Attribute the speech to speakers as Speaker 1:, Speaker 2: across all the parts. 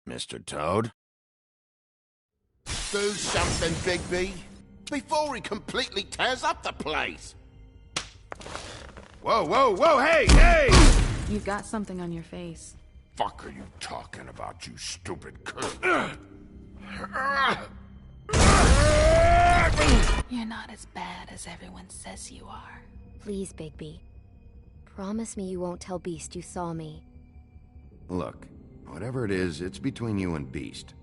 Speaker 1: Mr. Toad?
Speaker 2: Do something, Bigby, before he completely tears up the place.
Speaker 1: Whoa, whoa, whoa, hey, hey!
Speaker 3: You've got something on your face.
Speaker 1: Fuck are you talking about, you stupid cunt?
Speaker 3: You're not as bad as everyone says you are.
Speaker 4: Please, Bigby. Promise me you won't tell Beast you saw me.
Speaker 1: Look, whatever it is, it's between you and Beast.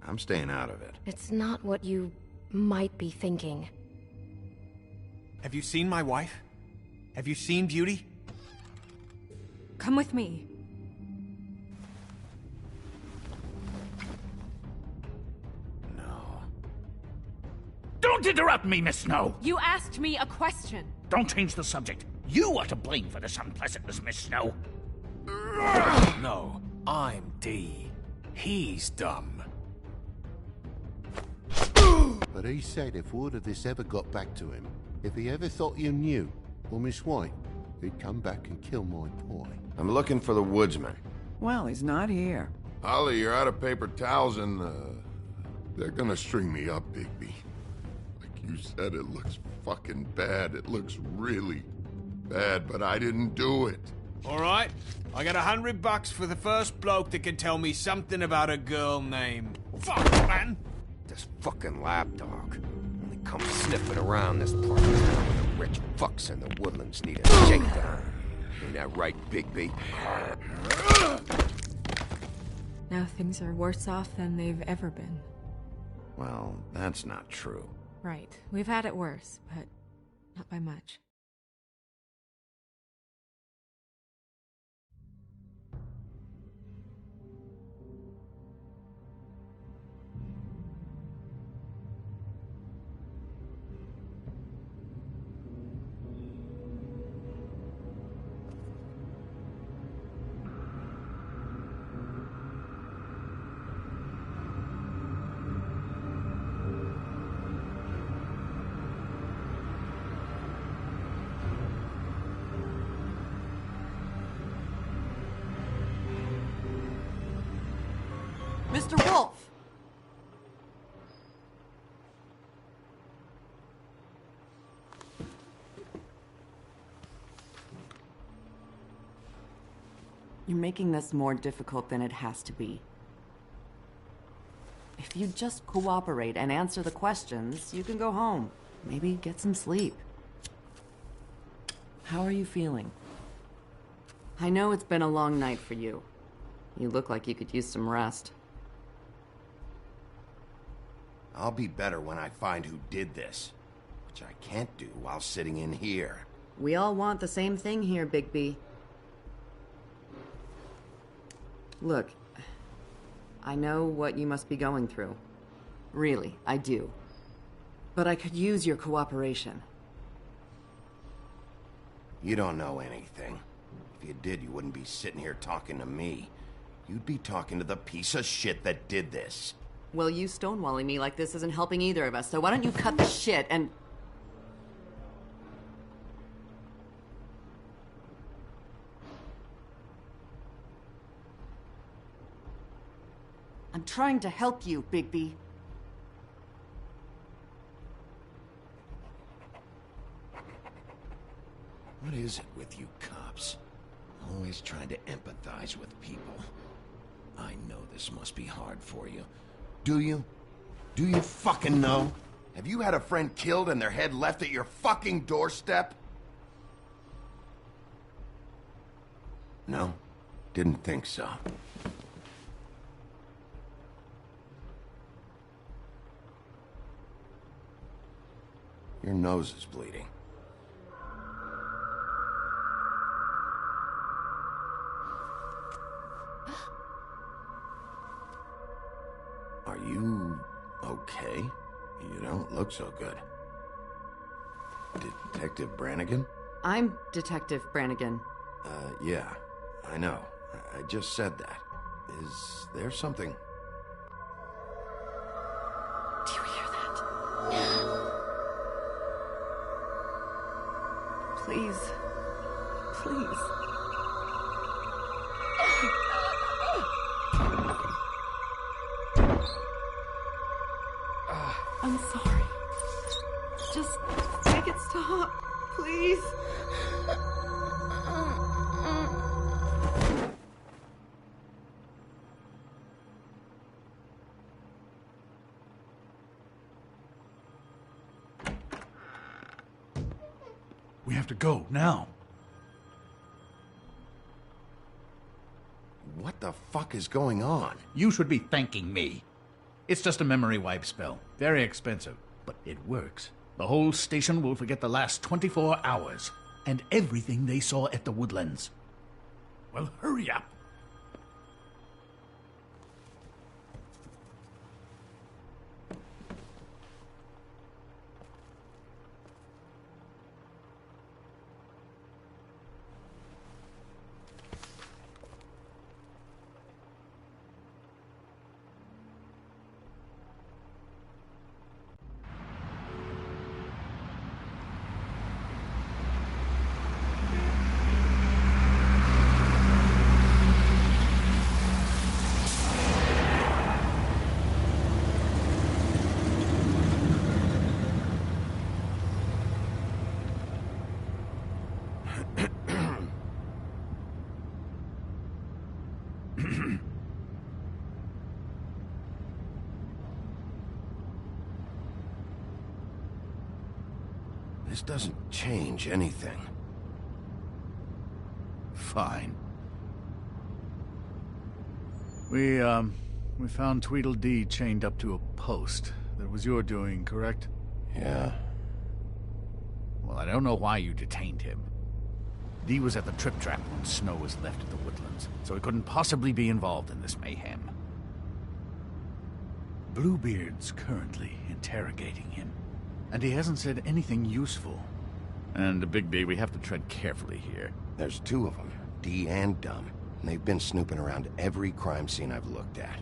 Speaker 1: I'm staying out of it.
Speaker 4: It's not what you might be thinking.
Speaker 5: Have you seen my wife? Have you seen Beauty?
Speaker 6: Come with me.
Speaker 1: No.
Speaker 7: Don't interrupt me, Miss Snow!
Speaker 6: You asked me a question.
Speaker 7: Don't change the subject. You are to blame for this unpleasantness, Miss Snow.
Speaker 5: No, I'm D. He's dumb.
Speaker 2: But he said if word of this ever got back to him, if he ever thought you knew, or Miss White, he'd come back and kill my boy.
Speaker 1: I'm looking for the woodsman.
Speaker 8: Well, he's not here.
Speaker 9: Holly, you're out of paper towels and, they're gonna string me up, Bigby. Like you said, it looks fucking bad. It looks really bad, but I didn't do it.
Speaker 5: Alright, I got $100 for the first bloke that can tell me something about a girl named... Fuck, man!
Speaker 1: This fucking lapdog only comes sniffing around this part of town when the rich fucks in the woodlands need a shakedown. Ain't that right, Bigby?
Speaker 6: Now things are worse off than they've ever been.
Speaker 1: Well, that's not true.
Speaker 6: Right. We've had it worse, but not by much.
Speaker 8: Mr. Wolf! You're making this more difficult than it has to be. If you just cooperate and answer the questions, you can go home. Maybe get some sleep. How are you feeling? I know it's been a long night for you. You look like you could use some rest.
Speaker 1: I'll be better when I find who did this, which I can't do while sitting in here.
Speaker 8: We all want the same thing here, Bigby. Look, I know what you must be going through. Really, I do. But I could use your cooperation.
Speaker 1: You don't know anything. If you did, you wouldn't be sitting here talking to me. You'd be talking to the piece of shit that did this.
Speaker 8: Well, you stonewalling me like this isn't helping either of us, so why don't you cut the shit and... I'm trying to help you, Bigby.
Speaker 1: What is it with you cops? Always trying to empathize with people. I know this must be hard for you. Do you? Do you fucking know? Have you had a friend killed and their head left at your fucking doorstep? No? Didn't think so. Your nose is bleeding. Are you okay? You don't look so good. Detective Brannigan?
Speaker 8: I'm Detective Brannigan.
Speaker 1: Yeah, I know. I just said that. Is there something?
Speaker 3: Do you hear that?
Speaker 8: Please. Please.
Speaker 6: I'm sorry. Just make it stop, please.
Speaker 10: We have to go, now.
Speaker 1: What the fuck is going on?
Speaker 7: You should be thanking me. It's just a memory wipe spell. Very expensive, but it works. The whole station will forget the last 24 hours and everything they saw at the Woodlands. Well, hurry up.
Speaker 1: This doesn't change anything.
Speaker 7: Fine. We found Tweedledee chained up to a post. That was your doing, correct?
Speaker 1: Yeah.
Speaker 7: Well, I don't know why you detained him. Dee was at the Trip Trap when Snow was left at the Woodlands, so he couldn't possibly be involved in this mayhem. Bluebeard's currently interrogating him, and he hasn't said anything useful. And Bigby, we have to tread carefully here.
Speaker 1: There's two of them, Dee and Dumb. And they've been snooping around every crime scene I've looked at.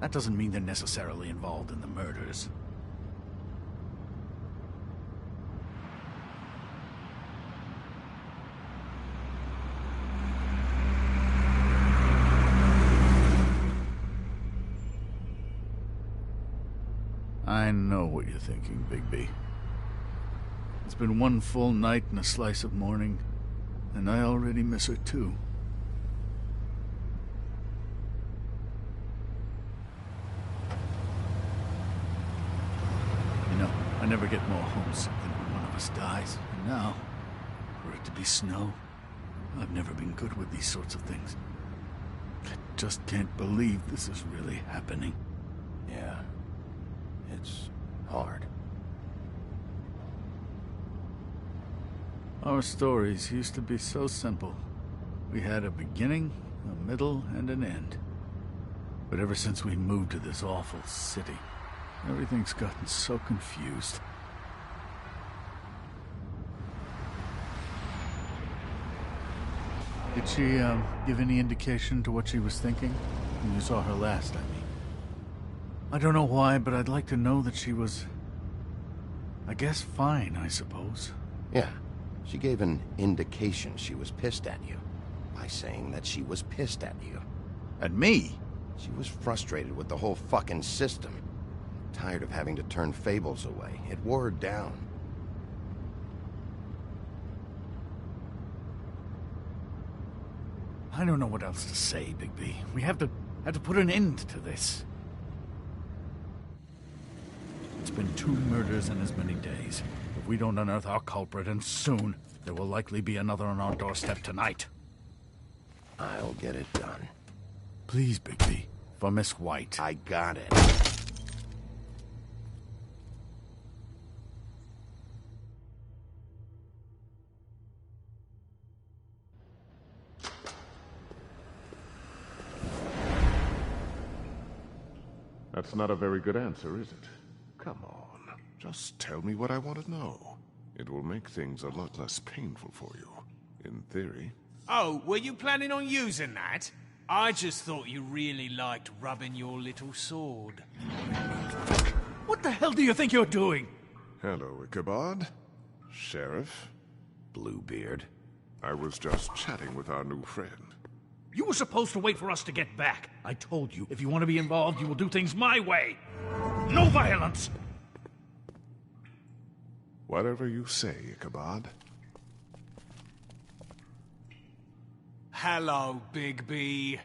Speaker 7: That doesn't mean they're necessarily involved in the murders. I know what you're thinking, Bigby. It's been one full night and a slice of morning, and I already miss her too. You know, I never get more homesick than when one of us dies. And now, for it to be Snow, I've never been good with these sorts of things. I just can't believe this is really happening.
Speaker 1: Yeah. It's hard.
Speaker 7: Our stories used to be so simple. We had a beginning, a middle, and an end. But ever since we moved to this awful city, everything's gotten so confused. Did she, give any indication to what she was thinking? When you saw her last, I mean. I don't know why, but I'd like to know that she was... I guess fine, I suppose.
Speaker 1: Yeah. She gave an indication she was pissed at you. By saying that she was pissed at you.
Speaker 7: At me?
Speaker 1: She was frustrated with the whole fucking system. Tired of having to turn Fables away. It wore her down.
Speaker 7: I don't know what else to say, Bigby. We have to put an end to this. It's been 2 murders in as many days. If we don't unearth our culprit, and soon, there will likely be another on our doorstep tonight.
Speaker 1: I'll get it done.
Speaker 7: Please, Bigby. For Miss White.
Speaker 1: I got it.
Speaker 11: That's not a very good answer, is it? Come on. Just tell me what I want to know. It will make things a lot less painful for you. In theory.
Speaker 5: Oh, were you planning on using that? I just thought you really liked rubbing your little sword.
Speaker 7: What the hell do you think you're doing?
Speaker 11: Hello, Ichabod. Sheriff.
Speaker 1: Bluebeard.
Speaker 11: I was just chatting with our new friend.
Speaker 7: You were supposed to wait for us to get back. I told you, if you want to be involved, you will do things my way. No violence!
Speaker 11: Whatever you say, Ichabod.
Speaker 5: Hello, Bigby.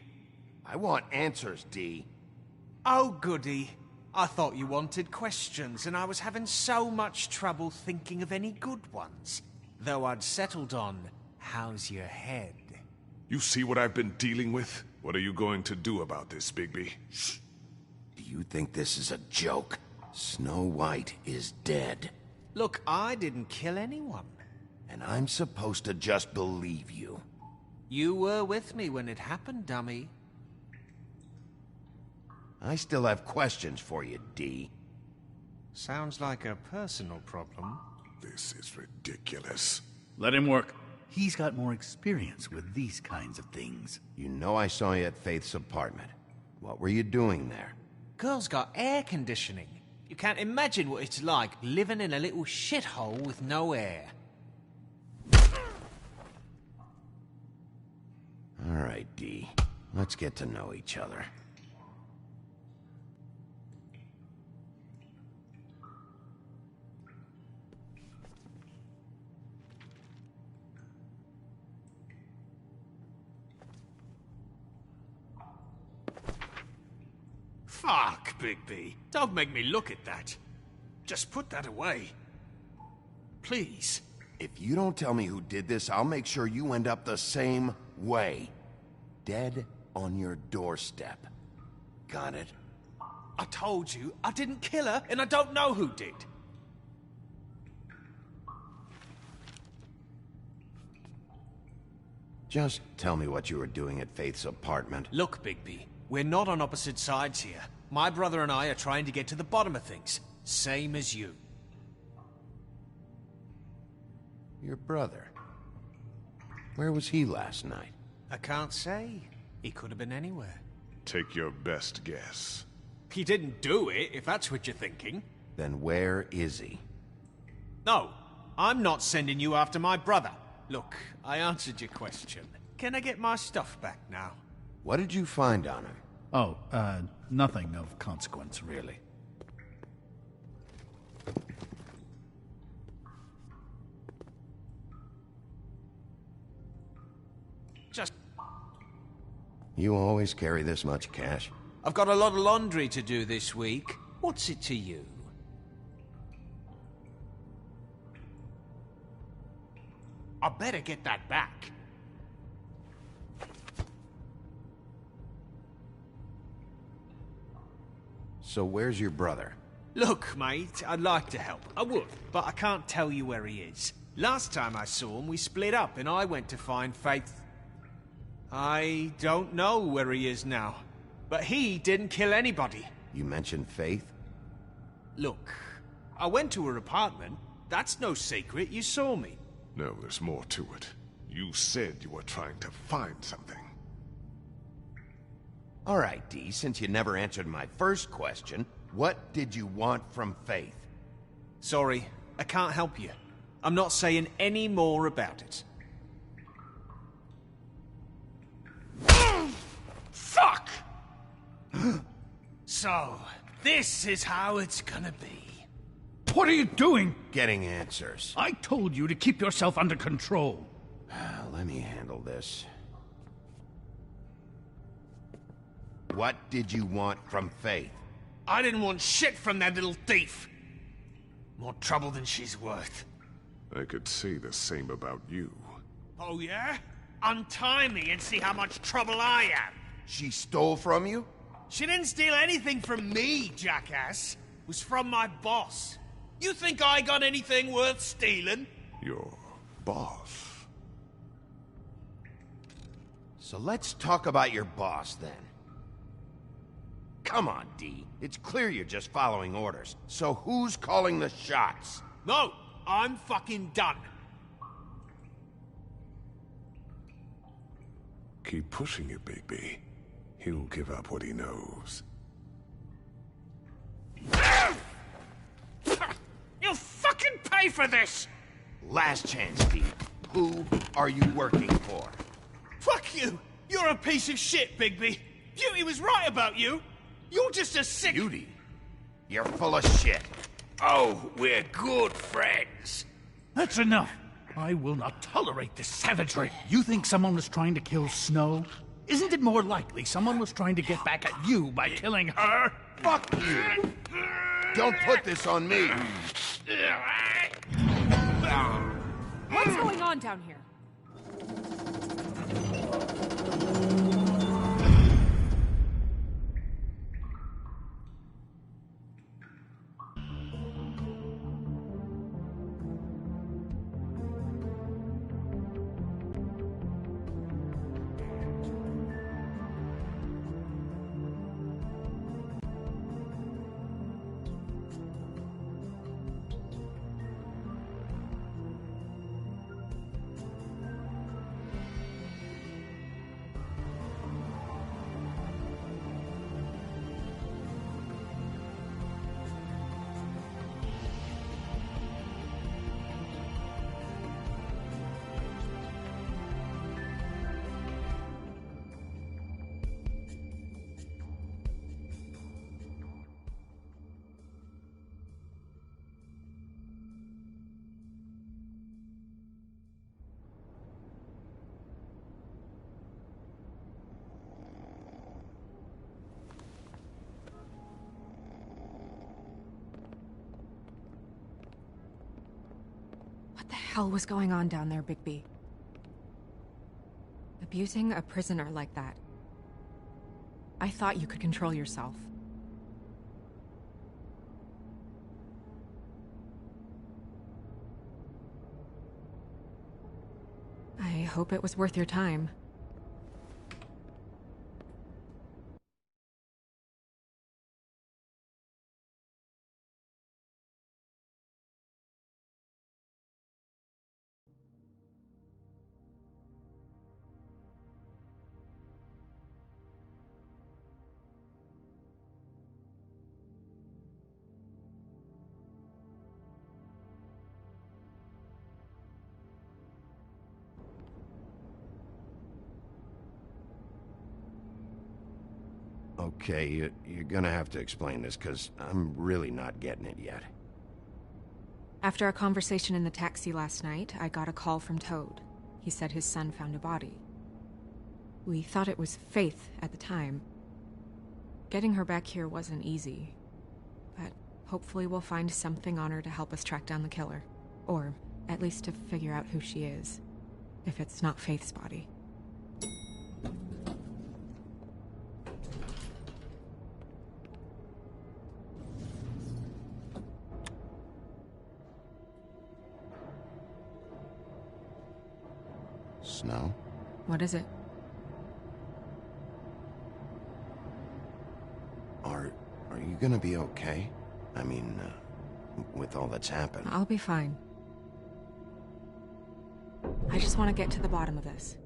Speaker 1: I want answers, D.
Speaker 5: Oh, goody. I thought you wanted questions, and I was having so much trouble thinking of any good ones. Though I'd settled on, how's your head?
Speaker 11: You see what I've been dealing with? What are you going to do about this, Bigby?
Speaker 1: Shh. Do you think this is a joke? Snow White is dead.
Speaker 5: Look, I didn't kill anyone.
Speaker 1: And I'm supposed to just believe you.
Speaker 5: You were with me when it happened, dummy.
Speaker 1: I still have questions for you, D.
Speaker 5: Sounds like a personal problem.
Speaker 11: This is ridiculous.
Speaker 7: Let him work. He's got more experience with these kinds of things.
Speaker 1: You know I saw you at Faith's apartment. What were you doing there?
Speaker 5: Girl's got air conditioning. You can't imagine what it's like living in a little shithole with no air.
Speaker 1: All right, D. Let's get to know each other.
Speaker 5: Fuck, Bigby. Don't make me look at that. Just put that away. Please.
Speaker 1: If you don't tell me who did this, I'll make sure you end up the same way. Dead on your doorstep. Got it?
Speaker 5: I told you, I didn't kill her, and I don't know who did.
Speaker 1: Just tell me what you were doing at Faith's apartment.
Speaker 5: Look, Bigby, we're not on opposite sides here. My brother and I are trying to get to the bottom of things. Same as you.
Speaker 1: Your brother? Where was he last night?
Speaker 5: I can't say. He could have been anywhere.
Speaker 11: Take your best guess.
Speaker 5: He didn't do it, if that's what you're thinking.
Speaker 1: Then where is he?
Speaker 5: No, I'm not sending you after my brother. Look, I answered your question. Can I get my stuff back now?
Speaker 1: What did you find on him?
Speaker 7: Oh, nothing of consequence, really.
Speaker 5: Just...
Speaker 1: You always carry this much cash?
Speaker 5: I've got a lot of laundry to do this week. What's it to you? I better get that back.
Speaker 1: So where's your brother?
Speaker 5: Look, mate, I'd like to help. I would, but I can't tell you where he is. Last time I saw him, we split up and I went to find Faith. I don't know where he is now, but he didn't kill anybody.
Speaker 1: You mentioned Faith?
Speaker 5: Look, I went to her apartment. That's no secret, you saw me.
Speaker 11: No, there's more to it. You said you were trying to find something.
Speaker 1: All right, D, since you never answered my first question, what did you want from Faith?
Speaker 5: Sorry, I can't help you. I'm not saying any more about it. Fuck! So, this is how it's gonna be.
Speaker 7: What are you doing?
Speaker 1: Getting answers.
Speaker 7: I told you to keep yourself under control.
Speaker 1: Let me handle this. What did you want from Faith?
Speaker 5: I didn't want shit from that little thief. More trouble than she's worth.
Speaker 11: I could say the same about you.
Speaker 5: Oh, yeah? Untie me and see how much trouble I am.
Speaker 1: She stole from you?
Speaker 5: She didn't steal anything from me, jackass. It was from my boss. You think I got anything worth stealing?
Speaker 11: Your boss.
Speaker 1: So let's talk about your boss, then. Come on, D. It's clear you're just following orders. So who's calling the shots?
Speaker 5: No, I'm fucking done.
Speaker 11: Keep pushing it, Bigby. He'll give up what he knows.
Speaker 5: You'll fucking pay for this!
Speaker 1: Last chance, D. Who are you working for?
Speaker 5: Fuck you! You're a piece of shit, Bigby! Beauty was right about you! You're just a sick...
Speaker 1: Beauty? You're full of shit. Oh, we're good friends.
Speaker 7: That's enough. I will not tolerate this savagery. You think someone was trying to kill Snow? Isn't it more likely someone was trying to get back at you by killing her?
Speaker 1: Fuck you! Don't put this on me!
Speaker 12: What's going on down here? What the hell was going on down there, Bigby? Abusing a prisoner like that. I thought you could control yourself. I hope it was worth your time.
Speaker 1: Okay, you're gonna have to explain this, because I'm really not getting it yet.
Speaker 12: After a conversation in the taxi last night, I got a call from Toad. He said his son found a body. We thought it was Faith at the time. Getting her back here wasn't easy, but hopefully we'll find something on her to help us track down the killer. Or at least to figure out who she is, if it's not Faith's body.
Speaker 1: Snow?
Speaker 12: What is it?
Speaker 1: Are you gonna be okay? I mean, with all that's happened.
Speaker 12: I'll be fine. I just want to get to the bottom of this.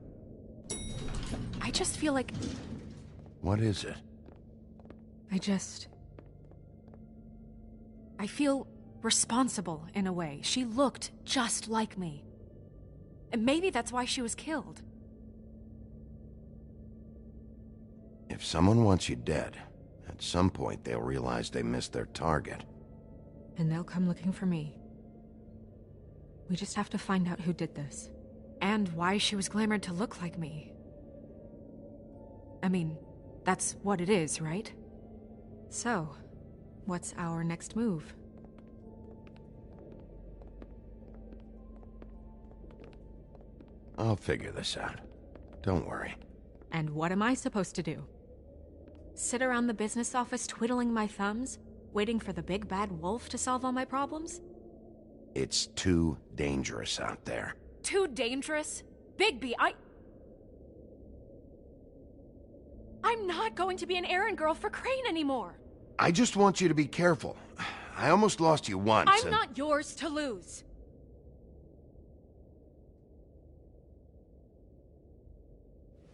Speaker 12: I just feel like...
Speaker 1: What is it?
Speaker 12: I feel responsible in a way. She looked just like me. And maybe that's why she was killed.
Speaker 1: If someone wants you dead, at some point they'll realize they missed their target.
Speaker 12: And they'll come looking for me. We just have to find out who did this. And why she was glamored to look like me. I mean, that's what it is, right? So, what's our next move?
Speaker 1: I'll figure this out. Don't worry.
Speaker 12: And what am I supposed to do? Sit around the business office twiddling my thumbs, waiting for the big bad wolf to solve all my problems?
Speaker 1: It's too dangerous out there.
Speaker 12: Too dangerous? Bigby, I'm not going to be an errand girl for Crane anymore!
Speaker 1: I just want you to be careful. I almost lost you once.
Speaker 12: I'm not yours to lose!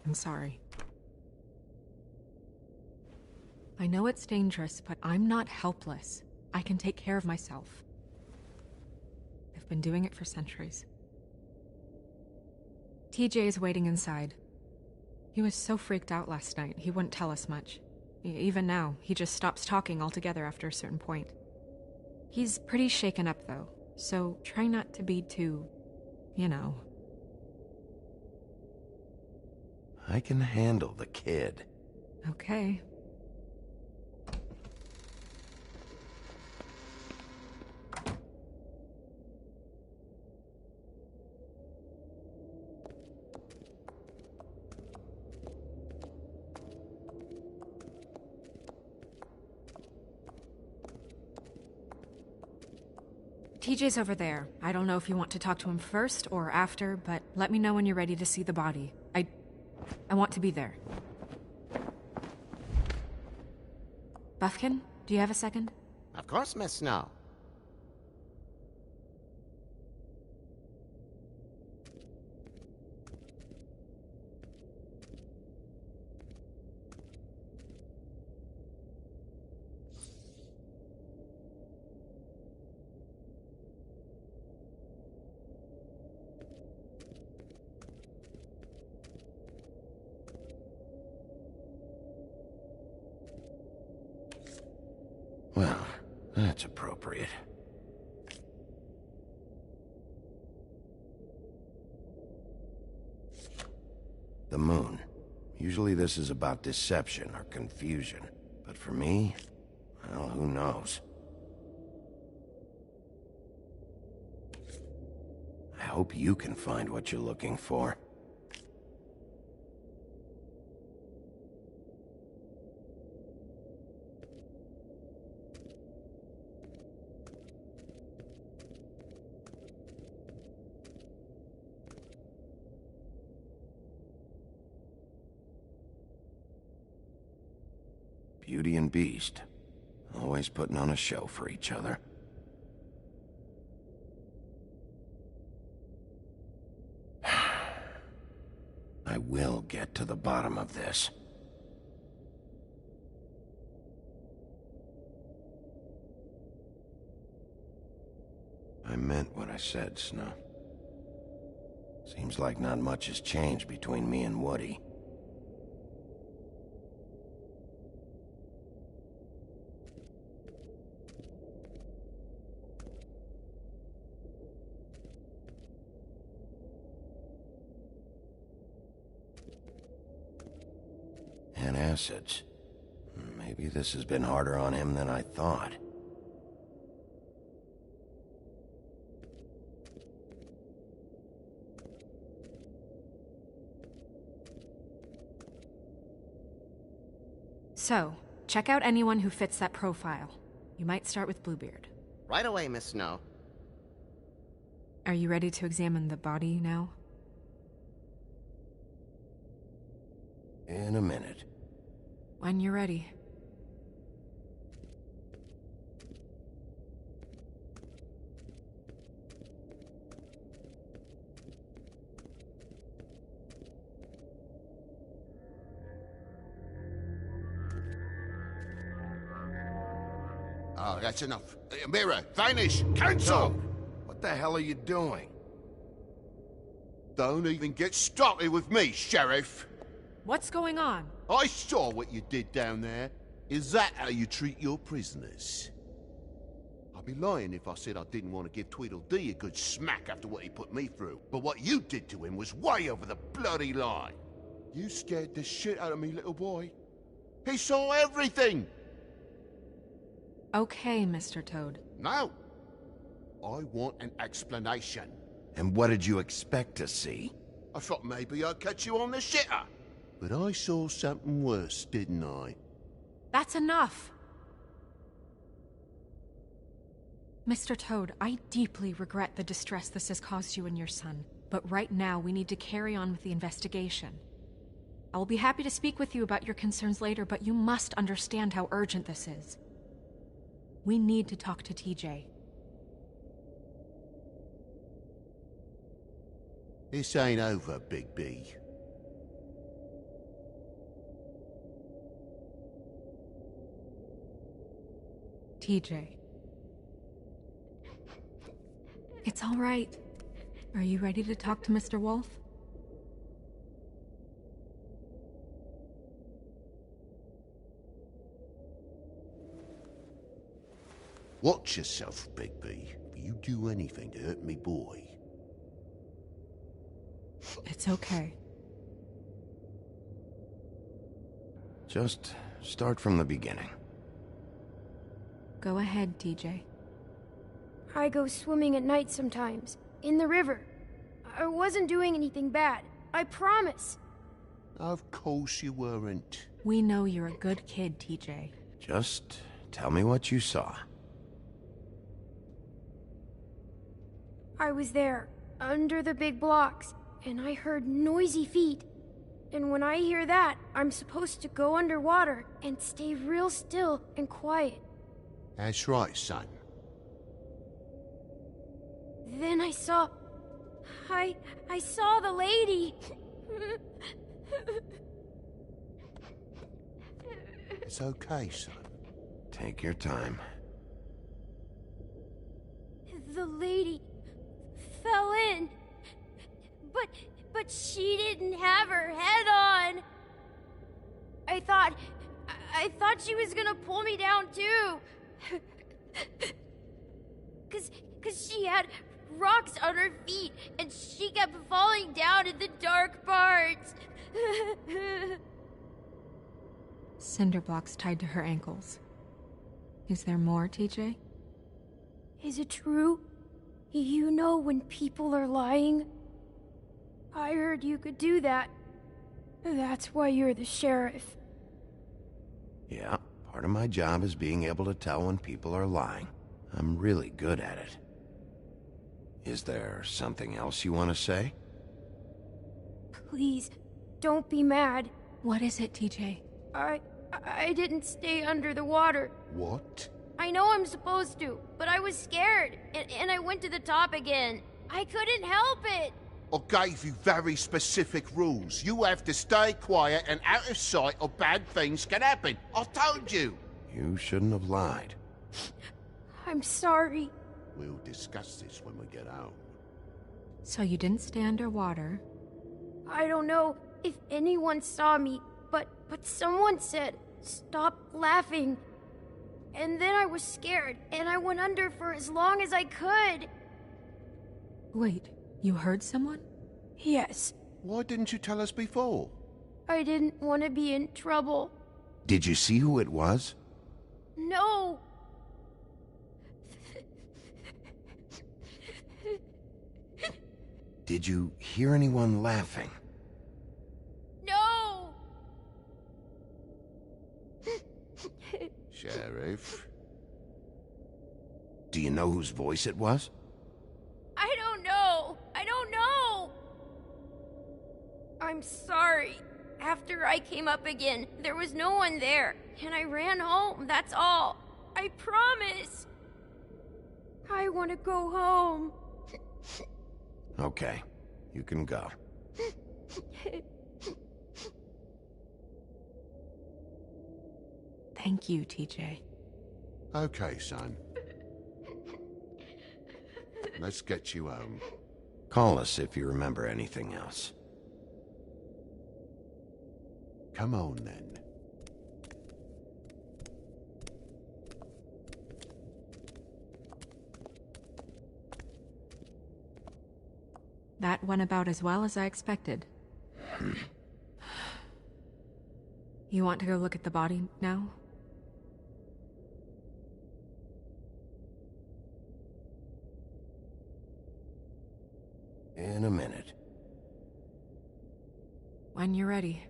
Speaker 12: I'm sorry. I know it's dangerous, but I'm not helpless. I can take care of myself. I've been doing it for centuries. TJ is waiting inside. He was so freaked out last night, he wouldn't tell us much. Even now, he just stops talking altogether after a certain point. He's pretty shaken up, though, so try not to be too, you know.
Speaker 1: I can handle the kid.
Speaker 12: Okay. TJ's over there. I don't know if you want to talk to him first or after, but let me know when you're ready to see the body. I want to be there. Buffkin, do you have a second?
Speaker 13: Of course, Miss Snow.
Speaker 1: Well, that's appropriate. The moon. Usually this is about deception or confusion. But for me, well, who knows? I hope you can find what you're looking for. Beauty and Beast. Always putting on a show for each other. I will get to the bottom of this. I meant what I said, Snow. Seems like not much has changed between me and Woody. And acids. Maybe this has been harder on him than I thought.
Speaker 12: So, check out anyone who fits that profile. You might start with Bluebeard.
Speaker 13: Right away, Miss Snow.
Speaker 12: Are you ready to examine the body now?
Speaker 1: In a minute.
Speaker 12: When you're ready.
Speaker 2: Oh, that's enough. Mirror, vanish, cancel!
Speaker 1: No. What the hell are you doing?
Speaker 2: Don't even get started with me, Sheriff.
Speaker 12: What's going on?
Speaker 2: I saw what you did down there. Is that how you treat your prisoners? I'd be lying if I said I didn't want to give Tweedledee a good smack after what he put me through. But what you did to him was way over the bloody line. You scared the shit out of me, little boy. He saw everything!
Speaker 12: Okay, Mr. Toad.
Speaker 2: No. I want an explanation.
Speaker 1: And what did you expect to see?
Speaker 2: I thought maybe I'd catch you on the shitter. But I saw something worse, didn't I?
Speaker 12: That's enough! Mr. Toad, I deeply regret the distress this has caused you and your son. But right now, we need to carry on with the investigation. I will be happy to speak with you about your concerns later, but you must understand how urgent this is. We need to talk to TJ.
Speaker 2: This ain't over, Big B.
Speaker 12: TJ. It's all right. Are you ready to talk to Mr. Wolf?
Speaker 2: Watch yourself, Bigby. If you do anything to hurt me boy.
Speaker 12: It's okay.
Speaker 1: Just start from the beginning.
Speaker 12: Go ahead, TJ.
Speaker 14: I go swimming at night sometimes, in the river. I wasn't doing anything bad. I promise.
Speaker 2: Of course you weren't.
Speaker 12: We know you're a good kid, TJ.
Speaker 1: Just tell me what you saw.
Speaker 14: I was there, under the big blocks, and I heard noisy feet. And when I hear that, I'm supposed to go underwater and stay real still and quiet.
Speaker 2: That's right, son.
Speaker 14: Then I saw the lady.
Speaker 2: It's okay, son.
Speaker 1: Take your time.
Speaker 14: The lady fell in. But she didn't have her head on. I thought she was gonna pull me down too. Cause she had rocks on her feet and she kept falling down in the dark parts.
Speaker 12: Cinder blocks tied to her ankles. Is there more, TJ?
Speaker 14: Is it true? You know when people are lying? I heard you could do that. That's why you're the sheriff.
Speaker 1: Yeah, part of my job is being able to tell when people are lying. I'm really good at it. Is there something else you want to say?
Speaker 14: Please, don't be mad.
Speaker 12: What is it, TJ?
Speaker 14: I didn't stay under the water.
Speaker 2: What?
Speaker 14: I know I'm supposed to, but I was scared, and I went to the top again. I couldn't help it.
Speaker 2: I gave you very specific rules. You have to stay quiet and out of sight or bad things can happen. I told you.
Speaker 1: You shouldn't have lied.
Speaker 14: I'm sorry.
Speaker 2: We'll discuss this when we get home.
Speaker 12: So you didn't stay underwater?
Speaker 14: I don't know if anyone saw me, but someone said, "Stop laughing." And then I was scared, and I went under for as long as I could.
Speaker 12: Wait, you heard someone?
Speaker 14: Yes.
Speaker 2: Why didn't you tell us before?
Speaker 14: I didn't want to be in trouble.
Speaker 1: Did you see who it was?
Speaker 14: No.
Speaker 1: Did you hear anyone laughing?
Speaker 14: No.
Speaker 2: Sheriff?
Speaker 1: Do you know whose voice it was?
Speaker 14: I don't know. I'm sorry. After I came up again, there was no one there, and I ran home, that's all. I promise. I want to go home.
Speaker 1: Okay, you can go.
Speaker 12: Thank you, TJ.
Speaker 2: Okay, son. Let's get you home.
Speaker 1: Call us if you remember anything else.
Speaker 2: Come on, then.
Speaker 12: That went about as well as I expected. You want to go look at the body now?
Speaker 1: In a minute.
Speaker 12: When you're ready.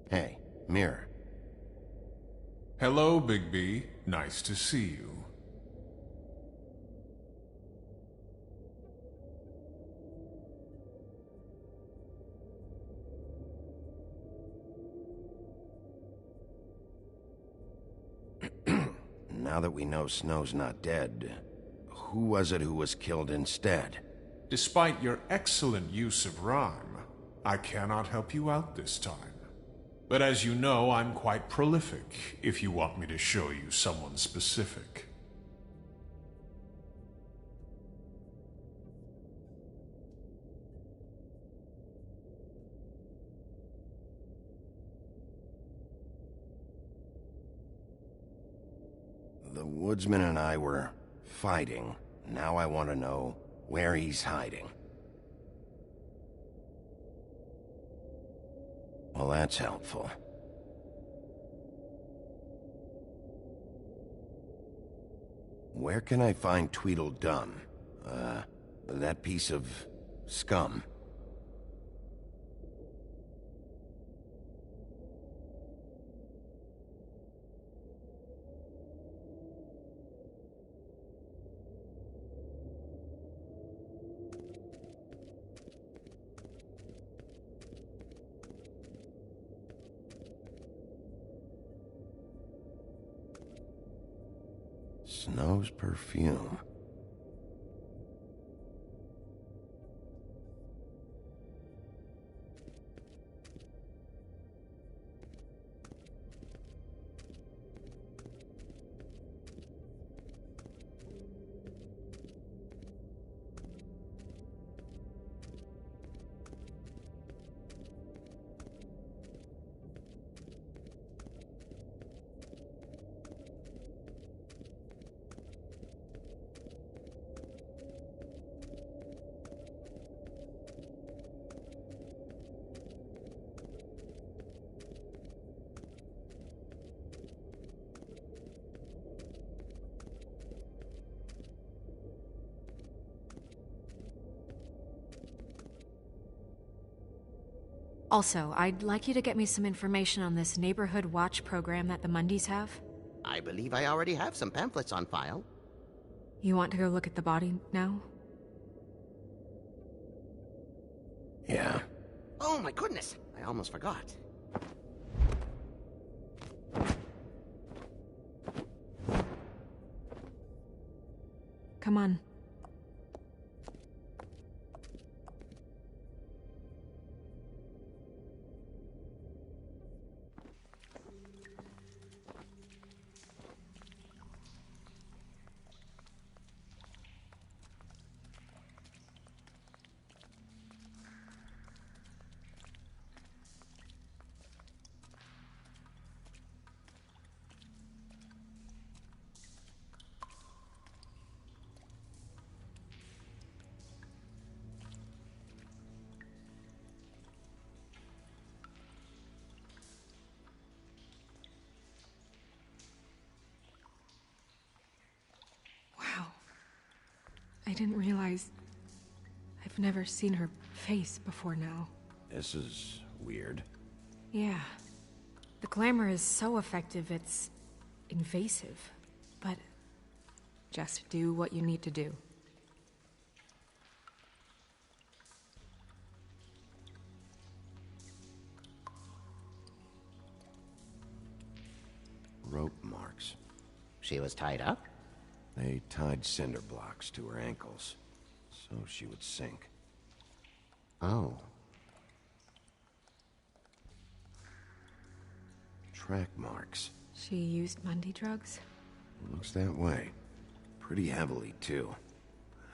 Speaker 1: Hey, Mirror.
Speaker 11: Hello, Bigby. Nice to see you.
Speaker 1: Now that we know Snow's not dead, who was it who was killed instead?
Speaker 11: Despite your excellent use of rhyme, I cannot help you out this time.
Speaker 15: But as you know, I'm quite prolific, if you want me to show you someone specific.
Speaker 1: The woodsman and I were fighting. Now I want to know where he's hiding. Well, that's helpful. Where can I find Tweedledum? That piece of scum. Snow's perfume.
Speaker 12: Also, I'd like you to get me some information on this neighborhood watch program that the Mundys have.
Speaker 13: I believe I already have some pamphlets on file.
Speaker 12: You want to go look at the body now?
Speaker 1: Yeah.
Speaker 13: Oh my goodness! I almost forgot.
Speaker 12: Come on. I didn't realize I've never seen her face before now.
Speaker 1: This is weird.
Speaker 12: Yeah. The glamour is so effective, it's invasive. But just do what you need to do.
Speaker 1: Rope marks.
Speaker 13: She was tied up?
Speaker 1: They tied cinder blocks to her ankles, so she would sink.
Speaker 13: Oh.
Speaker 1: Track marks.
Speaker 12: She used Mundy drugs?
Speaker 1: Looks that way. Pretty heavily, too.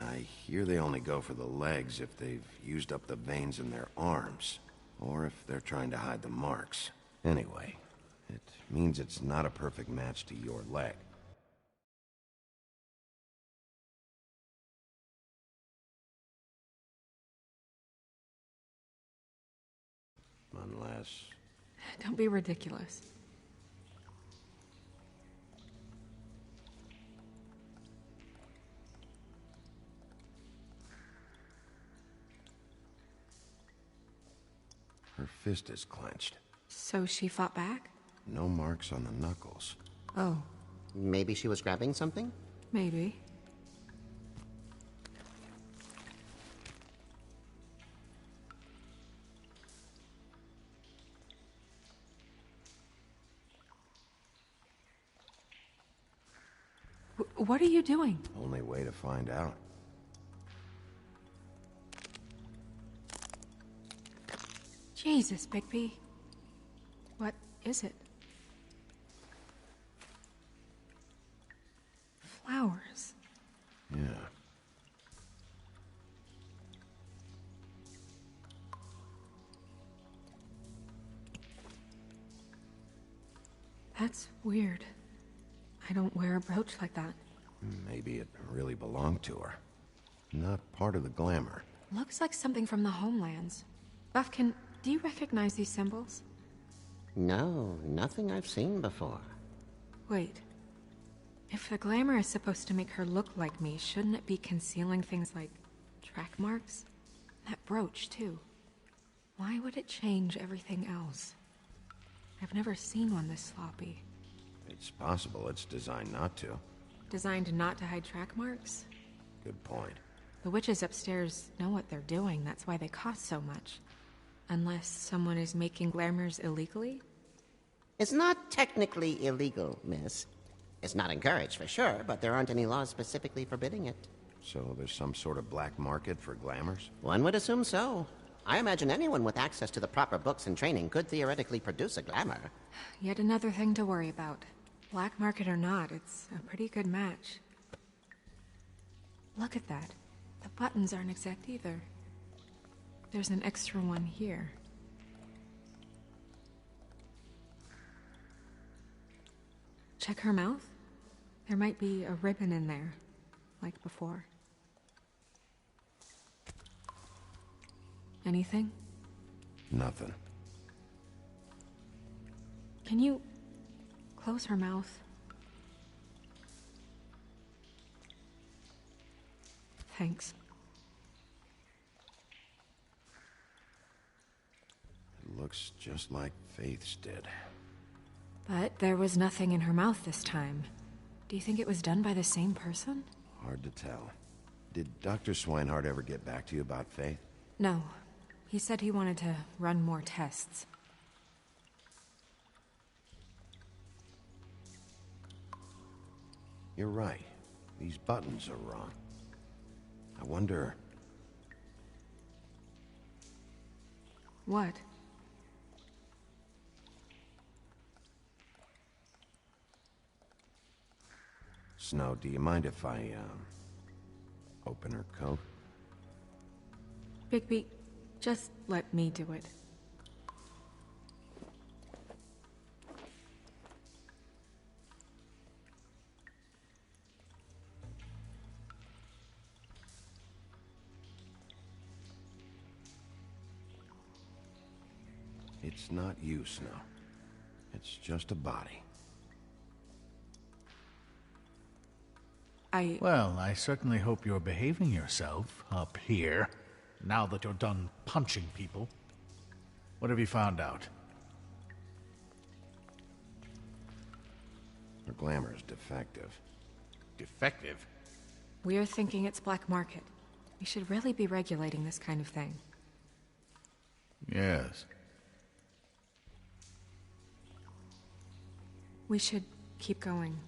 Speaker 1: I hear they only go for the legs if they've used up the veins in their arms, or if they're trying to hide the marks. Anyway, it means it's not a perfect match to your leg. Unless...
Speaker 12: Don't be ridiculous.
Speaker 1: Her fist is clenched.
Speaker 12: So she fought back?
Speaker 1: No marks on the knuckles.
Speaker 12: Oh.
Speaker 13: Maybe she was grabbing something?
Speaker 12: Maybe. What are you doing?
Speaker 1: Only way to find out.
Speaker 12: Jesus, Bigby. What is it? Flowers.
Speaker 1: Yeah.
Speaker 12: That's weird. I don't wear a brooch like that.
Speaker 1: Maybe it really belonged to her. Not part of the glamour.
Speaker 12: Looks like something from the homelands. Buffkin, do you recognize these symbols?
Speaker 13: No, nothing I've seen before.
Speaker 12: Wait. If the glamour is supposed to make her look like me, shouldn't it be concealing things like track marks? That brooch, too. Why would it change everything else? I've never seen one this sloppy.
Speaker 1: It's possible it's designed not to.
Speaker 12: Designed not to hide track marks?
Speaker 1: Good point.
Speaker 12: The witches upstairs know what they're doing, that's why they cost so much. Unless someone is making glamours illegally?
Speaker 13: It's not technically illegal, miss. It's not encouraged for sure, but there aren't any laws specifically forbidding it.
Speaker 1: So there's some sort of black market for glamours?
Speaker 13: One would assume so. I imagine anyone with access to the proper books and training could theoretically produce a glamour.
Speaker 12: Yet another thing to worry about. Black market or not, it's a pretty good match. Look at that. The buttons aren't exact either. There's an extra one here. Check her mouth. There might be a ribbon in there, like before. Anything?
Speaker 1: Nothing.
Speaker 12: Can you close her mouth? Thanks.
Speaker 1: It looks just like Faith's did.
Speaker 12: But there was nothing in her mouth this time. Do you think it was done by the same person?
Speaker 1: Hard to tell. Did Dr. Swinehart ever get back to you about Faith?
Speaker 12: No. He said he wanted to run more tests.
Speaker 1: You're right. These buttons are wrong. I wonder...
Speaker 12: What?
Speaker 1: Snow, do you mind if I, open her coat?
Speaker 12: Bigby, just let me do it.
Speaker 1: It's not you, Snow. It's just a body.
Speaker 7: Well, I certainly hope you're behaving yourself up here, now that you're done punching people. What have you found out?
Speaker 1: Her glamour is defective.
Speaker 7: Defective?
Speaker 12: We're thinking it's black market. We should really be regulating this kind of thing.
Speaker 7: Yes.
Speaker 12: We should keep going.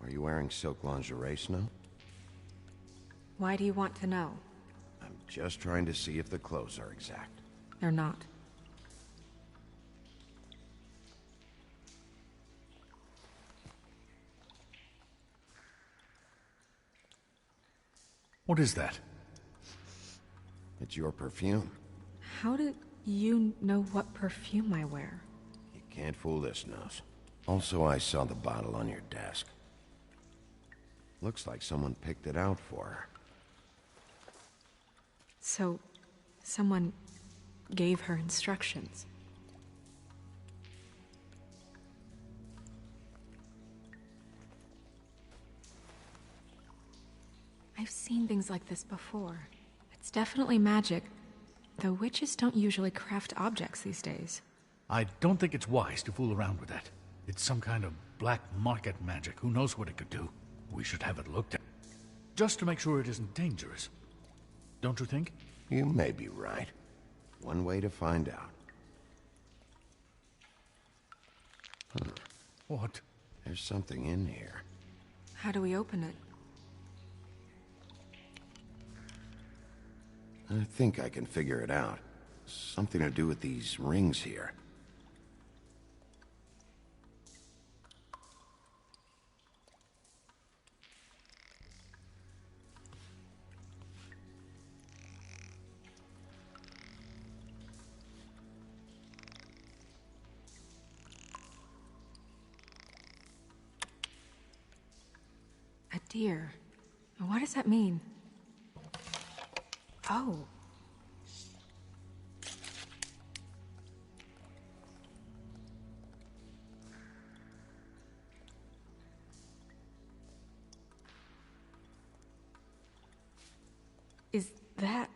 Speaker 1: Are you wearing silk lingerie, Snow?
Speaker 12: Why do you want to know?
Speaker 1: I'm just trying to see if the clothes are exact.
Speaker 12: They're not.
Speaker 7: What is that?
Speaker 1: It's your perfume.
Speaker 12: How do you know what perfume I wear?
Speaker 1: You can't fool this nose. Also, I saw the bottle on your desk. Looks like someone picked it out for her.
Speaker 12: So, someone gave her instructions. I've seen things like this before. It's definitely magic, though witches don't usually craft objects these days.
Speaker 7: I don't think it's wise to fool around with that. It's some kind of black market magic. Who knows what it could do? We should have it looked at. Just to make sure it isn't dangerous. Don't you think?
Speaker 1: You may be right. One way to find out.
Speaker 7: What?
Speaker 1: There's something in here.
Speaker 12: How do we open it?
Speaker 1: I think I can figure it out. Something to do with these rings here.
Speaker 12: A deer. What does that mean? Oh. Is that...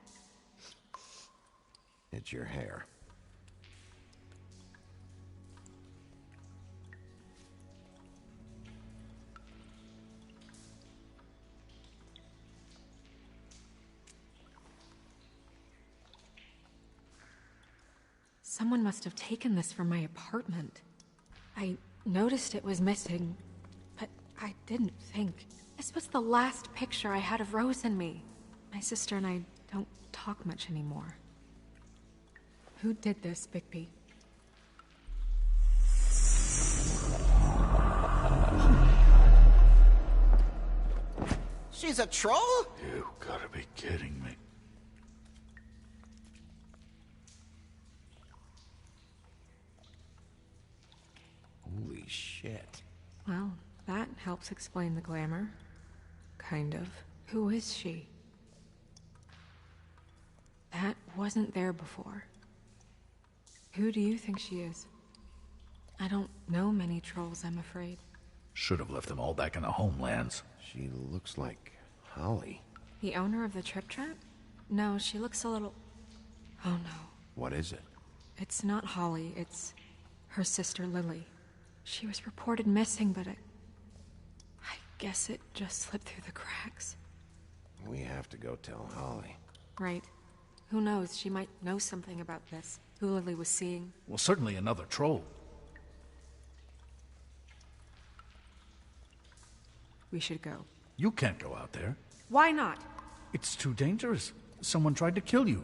Speaker 1: It's your hair.
Speaker 12: Someone must have taken this from my apartment. I noticed it was missing, but I didn't think. This was the last picture I had of Rose and me. My sister and I don't talk much anymore. Who did this, Bigby?
Speaker 13: She's a troll?
Speaker 7: You gotta be kidding me.
Speaker 1: Holy shit.
Speaker 12: Well, that helps explain the glamour. Kind of. Who is she? That wasn't there before. Who do you think she is? I don't know many trolls, I'm afraid.
Speaker 7: Should have left them all back in the homelands.
Speaker 1: She looks like Holly.
Speaker 12: The owner of the Trip Trap? No, she looks a little... Oh no.
Speaker 1: What is it?
Speaker 12: It's not Holly, it's her sister Lily. She was reported missing, but I guess it just slipped through the cracks.
Speaker 1: We have to go tell Holly.
Speaker 12: Right. Who knows, she might know something about this. Who Lily was seeing.
Speaker 7: Well, certainly another troll.
Speaker 12: We should go.
Speaker 7: You can't go out there.
Speaker 12: Why not?
Speaker 7: It's too dangerous. Someone tried to kill you.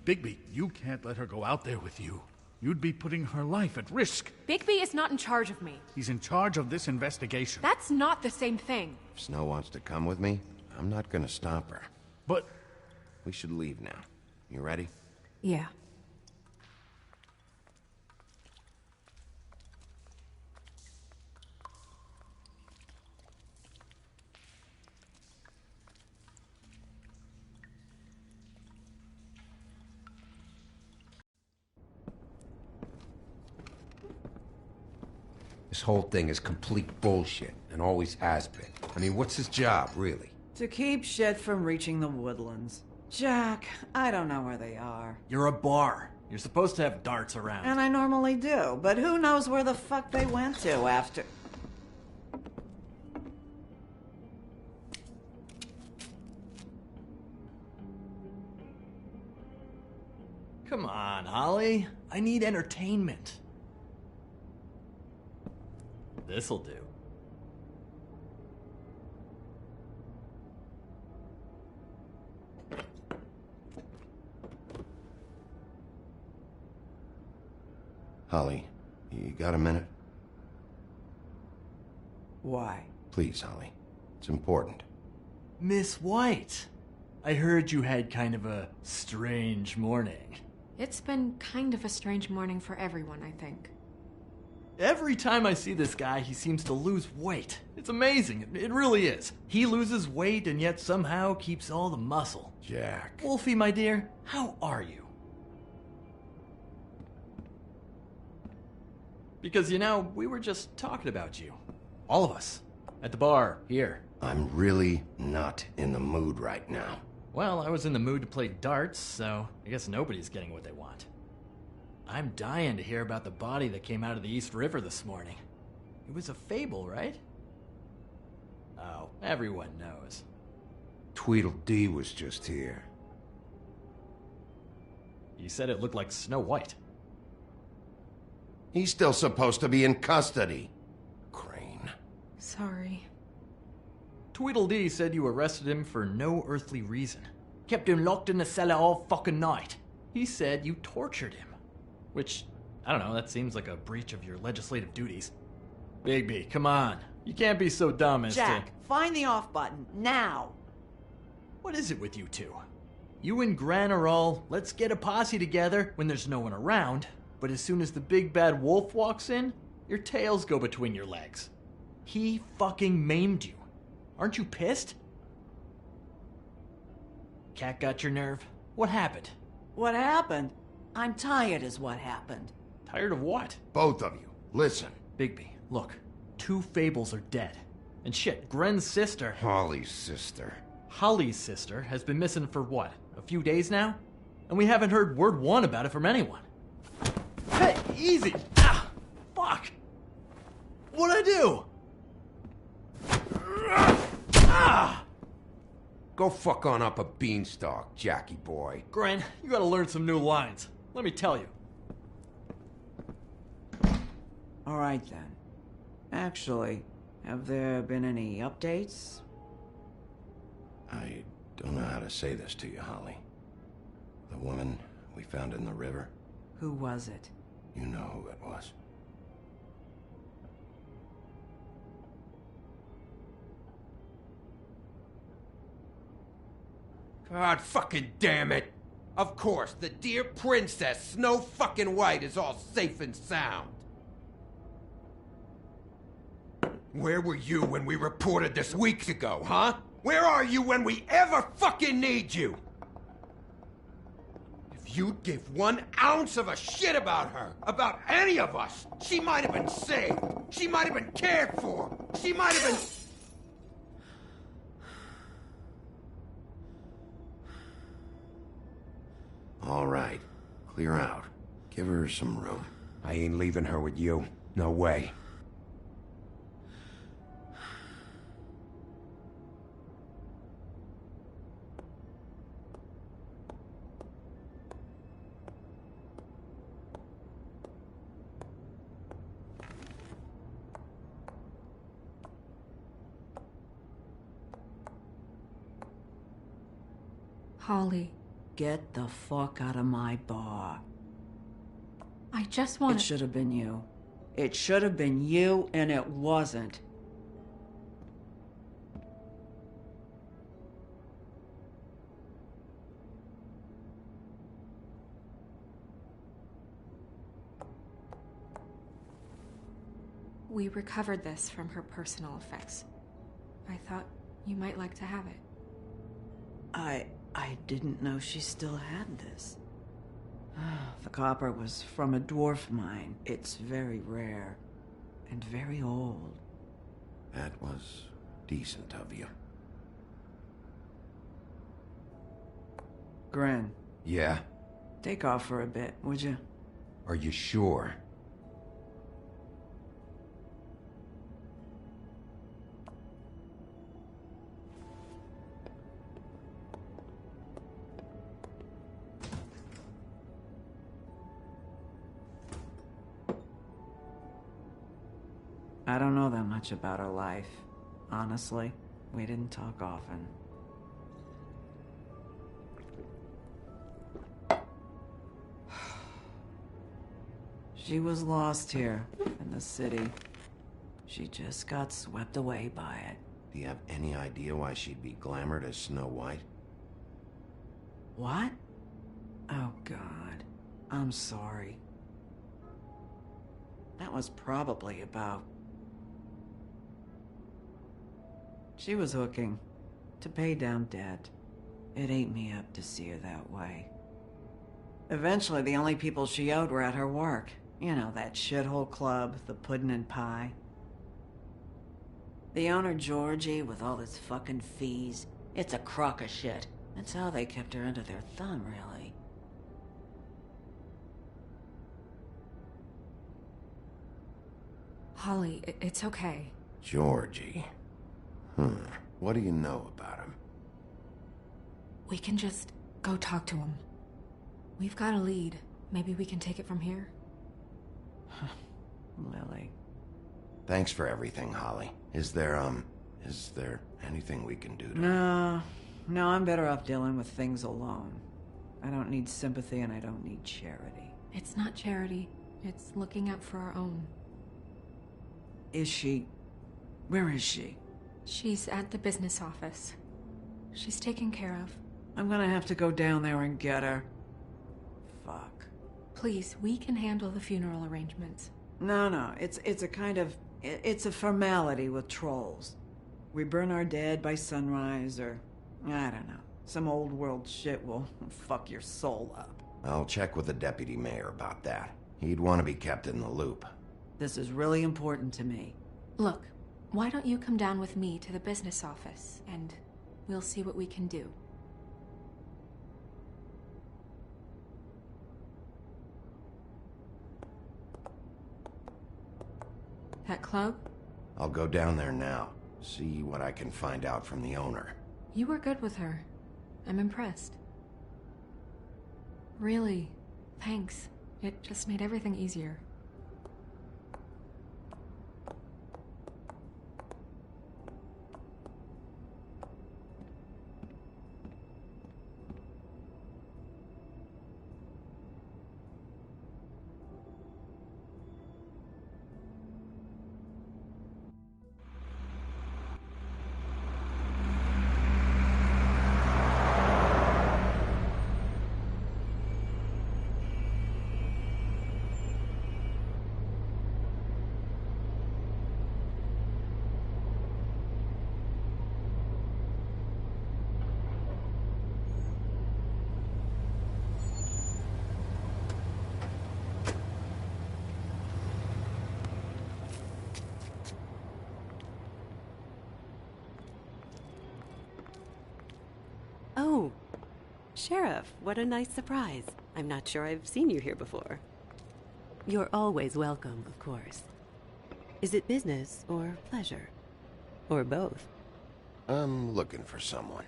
Speaker 7: Bigby, you can't let her go out there with you. You'd be putting her life at risk.
Speaker 12: Bigby is not in charge of me.
Speaker 7: He's in charge of this investigation.
Speaker 12: That's not the same thing.
Speaker 1: If Snow wants to come with me, I'm not gonna stop her.
Speaker 7: But...
Speaker 1: We should leave now. You ready?
Speaker 12: Yeah.
Speaker 16: This whole thing is complete bullshit, and always has been. I mean, what's his job, really?
Speaker 17: To keep shit from reaching the woodlands. Jack, I don't know where they are.
Speaker 18: You're a bar. You're supposed to have darts around.
Speaker 17: And I normally do, but who knows where the fuck they went to after...
Speaker 18: Come on, Holly. I need entertainment. This'll do.
Speaker 1: Holly, you got a minute?
Speaker 17: Why?
Speaker 1: Please, Holly. It's important.
Speaker 18: Miss White, I heard you had kind of a strange morning.
Speaker 12: It's been kind of a strange morning for everyone, I think.
Speaker 18: Every time I see this guy, he seems to lose weight. It's amazing. It really is. He loses weight and yet somehow keeps all the muscle.
Speaker 1: Jack.
Speaker 18: Wolfie, my dear, how are you? Because, you know, we were just talking about you. All of us. At the bar, here.
Speaker 1: I'm really not in the mood right now.
Speaker 18: Well, I was in the mood to play darts, so I guess nobody's getting what they want. I'm dying to hear about the body that came out of the East River this morning. It was a fable, right? Oh, everyone knows.
Speaker 16: Tweedledee was just here.
Speaker 18: You said it looked like Snow White.
Speaker 1: He's still supposed to be in custody. Crane.
Speaker 12: Sorry.
Speaker 18: Tweedledee said you arrested him for no earthly reason. Kept him locked in the cellar all fucking night. He said you tortured him. Which, I don't know, that seems like a breach of your legislative duties. Bigby, come on. You can't be so dumb as
Speaker 17: Jack, find the off button, now!
Speaker 18: What is it with you two? You and Gran are all, let's get a posse together when there's no one around, but as soon as the big bad wolf walks in, your tails go between your legs. He fucking maimed you. Aren't you pissed? Cat got your nerve? What happened?
Speaker 17: What happened? I'm tired is what happened.
Speaker 18: Tired of what?
Speaker 2: Both of you, listen.
Speaker 18: Bigby, look. 2 Fables are dead. And shit, Gren's sister...
Speaker 16: Holly's sister.
Speaker 18: Holly's sister has been missing for what? A few days now? And we haven't heard word one about it from anyone. Hey, easy! Ah! Fuck! What'd I do?
Speaker 16: Ah! Go fuck on up a beanstalk, Jackie boy.
Speaker 18: Gren, you gotta learn some new lines. Let me tell you.
Speaker 17: All right, then. Actually, have there been any updates?
Speaker 1: I don't know how to say this to you, Holly. The woman we found in the river.
Speaker 17: Who was it?
Speaker 1: You know who it was.
Speaker 16: God fucking damn it! Of course, the dear princess, Snow fucking White, is all safe and sound. Where were you when we reported this weeks ago, huh? Where are you when we ever fucking need you? If you'd give 1 ounce of a shit about her, about any of us, she might have been saved. She might have been cared for. She might have been...
Speaker 1: All right. Clear out. Give her some room.
Speaker 16: I ain't leaving her with you. No way.
Speaker 12: Holly.
Speaker 17: Get the fuck out of my bar.
Speaker 12: I just want
Speaker 17: It should have been you. It should have been you, and it wasn't.
Speaker 12: We recovered this from her personal effects. I thought you might like to have it.
Speaker 17: I didn't know she still had this. The copper was from a dwarf mine. It's very rare and very old.
Speaker 1: That was decent of you.
Speaker 17: Gren.
Speaker 16: Yeah?
Speaker 17: Take off for a bit, would you?
Speaker 16: Are you sure?
Speaker 17: I don't know that much about her life. Honestly, we didn't talk often. She was lost here, in the city. She just got swept away by it.
Speaker 1: Do you have any idea why she'd be glamored as Snow White?
Speaker 17: What? Oh, God. I'm sorry. That was probably about... She was hooking to pay down debt. It ate me up to see her that way. Eventually, the only people she owed were at her work. You know, that shithole club, the Puddin' and Pie. The owner, Georgie, with all his fucking fees. It's a crock of shit. That's how they kept her under their thumb, really.
Speaker 12: Holly, it's okay.
Speaker 1: Georgie. What do you know about him?
Speaker 12: We can just go talk to him. We've got a lead. Maybe we can take it from here?
Speaker 17: Lily.
Speaker 1: Thanks for everything, Holly. Is there anything we can do to...
Speaker 17: No, I'm better off dealing with things alone. I don't need sympathy and I don't need charity.
Speaker 12: It's not charity. It's looking out for our own.
Speaker 17: Is she... Where is she?
Speaker 12: She's at the business office. She's taken care of.
Speaker 17: I'm gonna have to go down there and get her. Fuck.
Speaker 12: Please, we can handle the funeral arrangements.
Speaker 17: No, it's a kind of... It's a formality with trolls. We burn our dead by sunrise, or... I don't know. Some old world shit will fuck your soul up.
Speaker 1: I'll check with the deputy mayor about that. He'd want to be kept in the loop.
Speaker 17: This is really important to me.
Speaker 12: Look, why don't you come down with me to the business office, and we'll see what we can do. That club?
Speaker 1: I'll go down there now. See what I can find out from the owner.
Speaker 12: You were good with her. I'm impressed. Really, thanks. It just made everything easier.
Speaker 19: Oh, Sheriff, what a nice surprise. I'm not sure I've seen you here before. You're always welcome, of course. Is it business or pleasure? Or both?
Speaker 1: I'm looking for someone.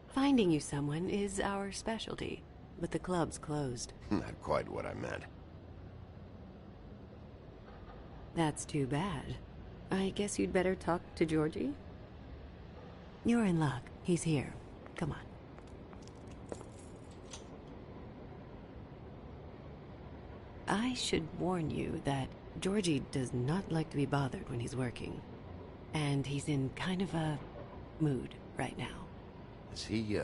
Speaker 19: Finding you someone is our specialty, but the club's closed.
Speaker 1: Not quite what I meant.
Speaker 19: That's too bad. I guess you'd better talk to Georgie? You're in luck. He's here. Come on. I should warn you that Georgie does not like to be bothered when he's working. And he's in kind of a mood right now.
Speaker 1: Is he,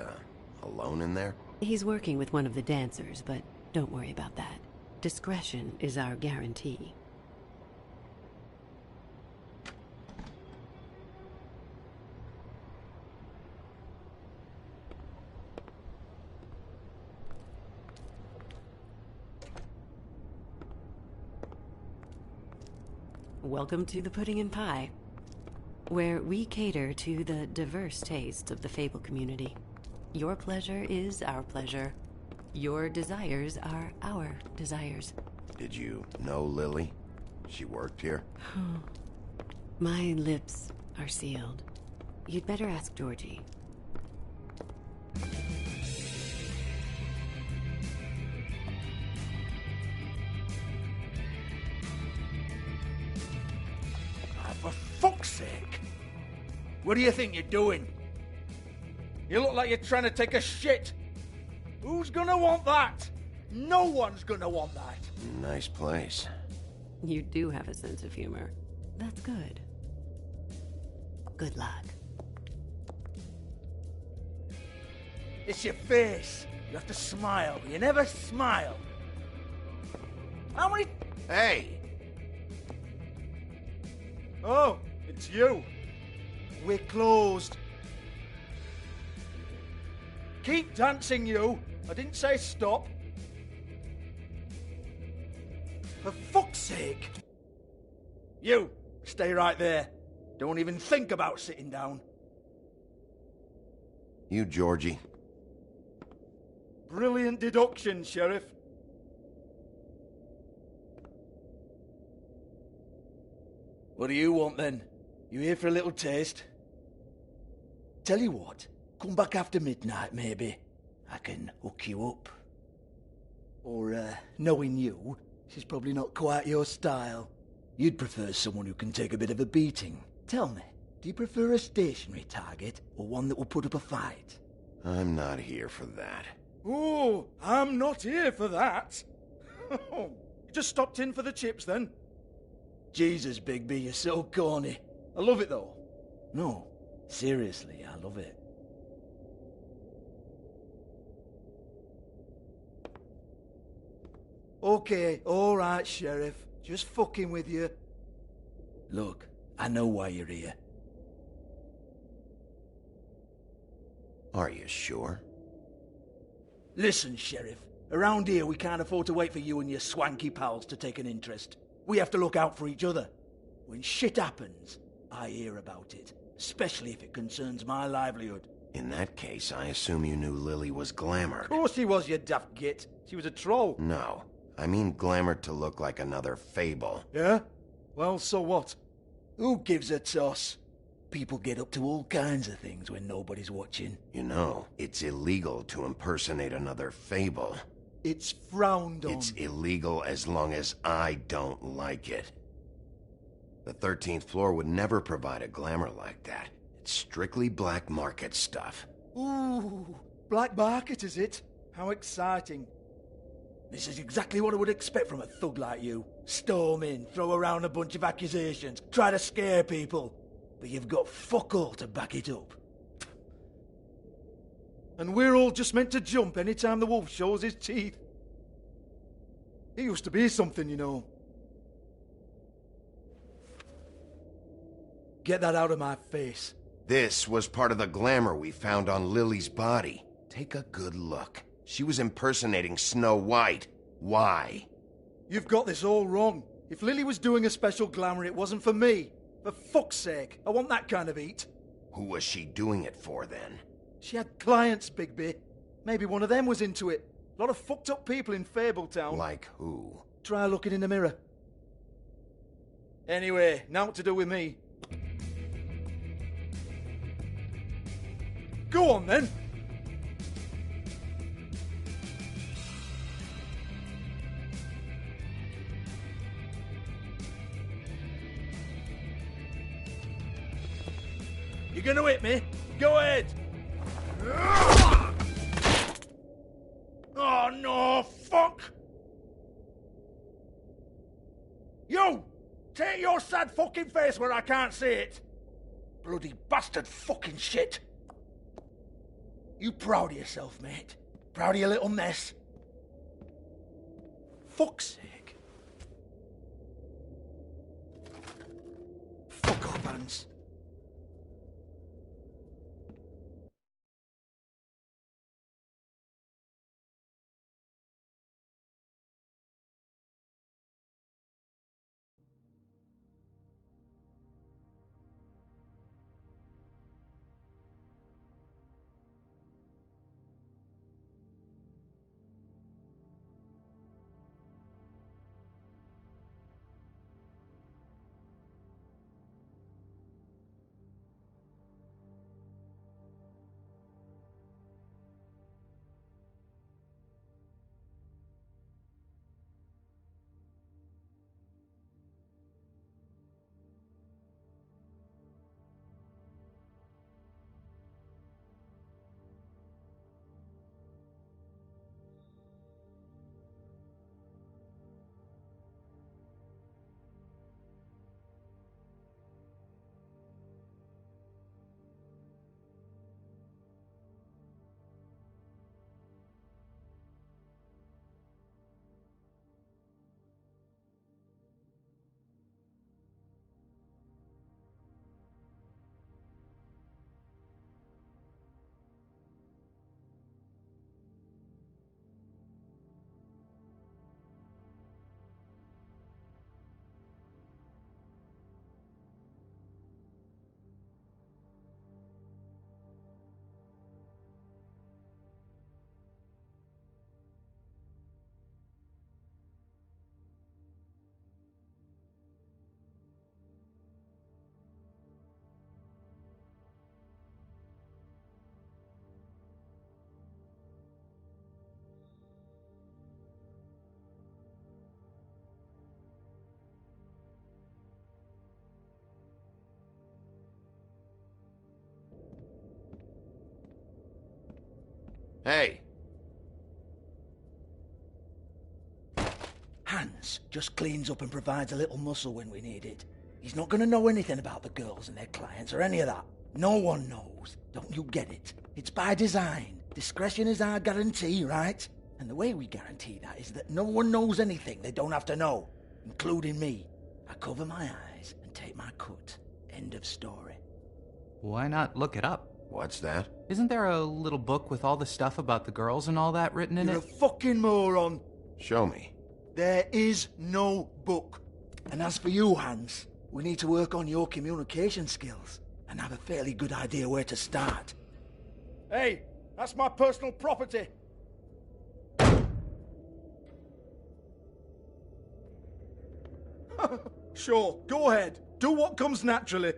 Speaker 1: alone in there?
Speaker 19: He's working with one of the dancers, but don't worry about that. Discretion is our guarantee. Welcome to the Pudding and Pie, where we cater to the diverse tastes of the Fable community. Your pleasure is our pleasure. Your desires are our desires.
Speaker 1: Did you know Lily? She worked here?
Speaker 19: My lips are sealed. You'd better ask Georgie.
Speaker 7: For fuck's sake! What do you think you're doing? You look like you're trying to take a shit. Who's gonna want that? No one's gonna want that.
Speaker 1: Nice place.
Speaker 19: You do have a sense of humor. That's good. Good luck.
Speaker 7: It's your face. You have to smile. You never smile. How many...
Speaker 1: Hey!
Speaker 7: Oh, it's you. We're closed. Keep dancing, you. I didn't say stop. For fuck's sake. You, stay right there. Don't even think about sitting down.
Speaker 1: You, Georgie.
Speaker 7: Brilliant deduction, Sheriff. What do you want, then? You here for a little taste? Tell you what, come back after midnight, maybe. I can hook you up. Or, knowing you, she's probably not quite your style.
Speaker 20: You'd prefer someone who can take a bit of a beating. Tell me, do you prefer a stationary target, or one that will put up a fight?
Speaker 1: I'm not here for that.
Speaker 20: Oh, I'm not here for that. You just stopped in for the chips, then? Jesus, Bigby, you're so corny. I love it, though. No, seriously, I love it. Okay, alright, Sheriff. Just fucking with you. Look, I know why you're here.
Speaker 1: Are you sure?
Speaker 20: Listen, Sheriff. Around here, we can't afford to wait for you and your swanky pals to take an interest. We have to look out for each other. When shit happens, I hear about it. Especially if it concerns my livelihood.
Speaker 1: In that case, I assume you knew Lily was glamored.
Speaker 20: Of course she was, you daft git. She was a troll.
Speaker 1: No. I mean glamored to look like another fable.
Speaker 20: Yeah? Well, so what? Who gives a toss? People get up to all kinds of things when nobody's watching.
Speaker 1: You know, it's illegal to impersonate another fable.
Speaker 20: It's frowned on.
Speaker 1: It's illegal as long as I don't like it. The 13th floor would never provide a glamour like that. It's strictly black market stuff.
Speaker 20: Ooh, black market is it? How exciting. This is exactly what I would expect from a thug like you. Storm in, throw around a bunch of accusations, try to scare people. But you've got fuck all to back it up. And we're all just meant to jump any time the wolf shows his teeth. He used to be something, you know. Get that out of my face.
Speaker 1: This was part of the glamour we found on Lily's body. Take a good look. She was impersonating Snow White. Why?
Speaker 20: You've got this all wrong. If Lily was doing a special glamour, it wasn't for me. For fuck's sake, I want that kind of eat.
Speaker 1: Who was she doing it for, then?
Speaker 20: She had clients, Bigby. Maybe one of them was into it. A lot of fucked up people in Fabletown.
Speaker 1: Like who?
Speaker 20: Try looking in the mirror. Anyway, now what to do with me. Go on, then. You gonna hit me? Go ahead! Oh no, fuck! You! Take your sad fucking face where I can't see it! Bloody bastard fucking shit! You proud of yourself, mate? Proud of your little mess? Fuck's sake. Fuck off, Hans.
Speaker 2: Hey!
Speaker 20: Hans just cleans up and provides a little muscle when we need it. He's not gonna know anything about the girls and their clients or any of that. No one knows. Don't you get it? It's by design. Discretion is our guarantee, right? And the way we guarantee that is that no one knows anything they don't have to know, including me. I cover my eyes and take my cut. End of story.
Speaker 21: Why not look it up?
Speaker 2: What's that?
Speaker 21: Isn't there a little book with all the stuff about the girls and all that written in
Speaker 20: You're
Speaker 21: it?
Speaker 20: a fucking moron.
Speaker 2: Show me.
Speaker 20: There is no book. And as for you, Hans, we need to work on your communication skills and have a fairly good idea where to start. Hey, that's my personal property. Sure, go ahead. Do what comes naturally.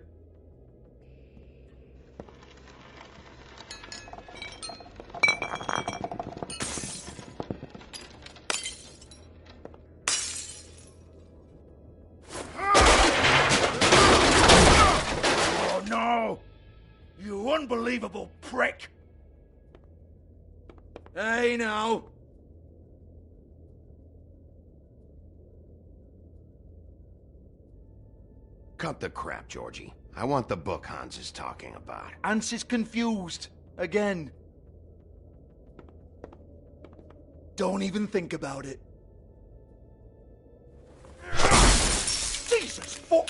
Speaker 20: Oh no! You unbelievable prick! Hey now!
Speaker 2: Cut the crap, Georgie. I want the book Hans is talking about.
Speaker 20: Hans is confused. Again. Don't even think about it. Jesus fuck!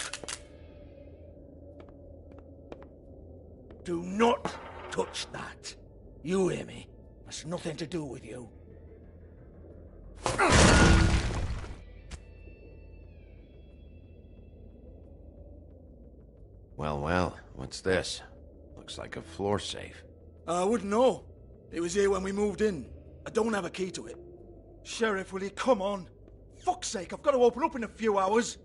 Speaker 20: Do not touch that. You hear me? That's nothing to do with you.
Speaker 2: Well, what's this? Looks like a floor safe.
Speaker 20: I wouldn't know. It was here when we moved in. I don't have a key to it. Sheriff, will you come on? Fuck's sake, I've got to open up in a few hours.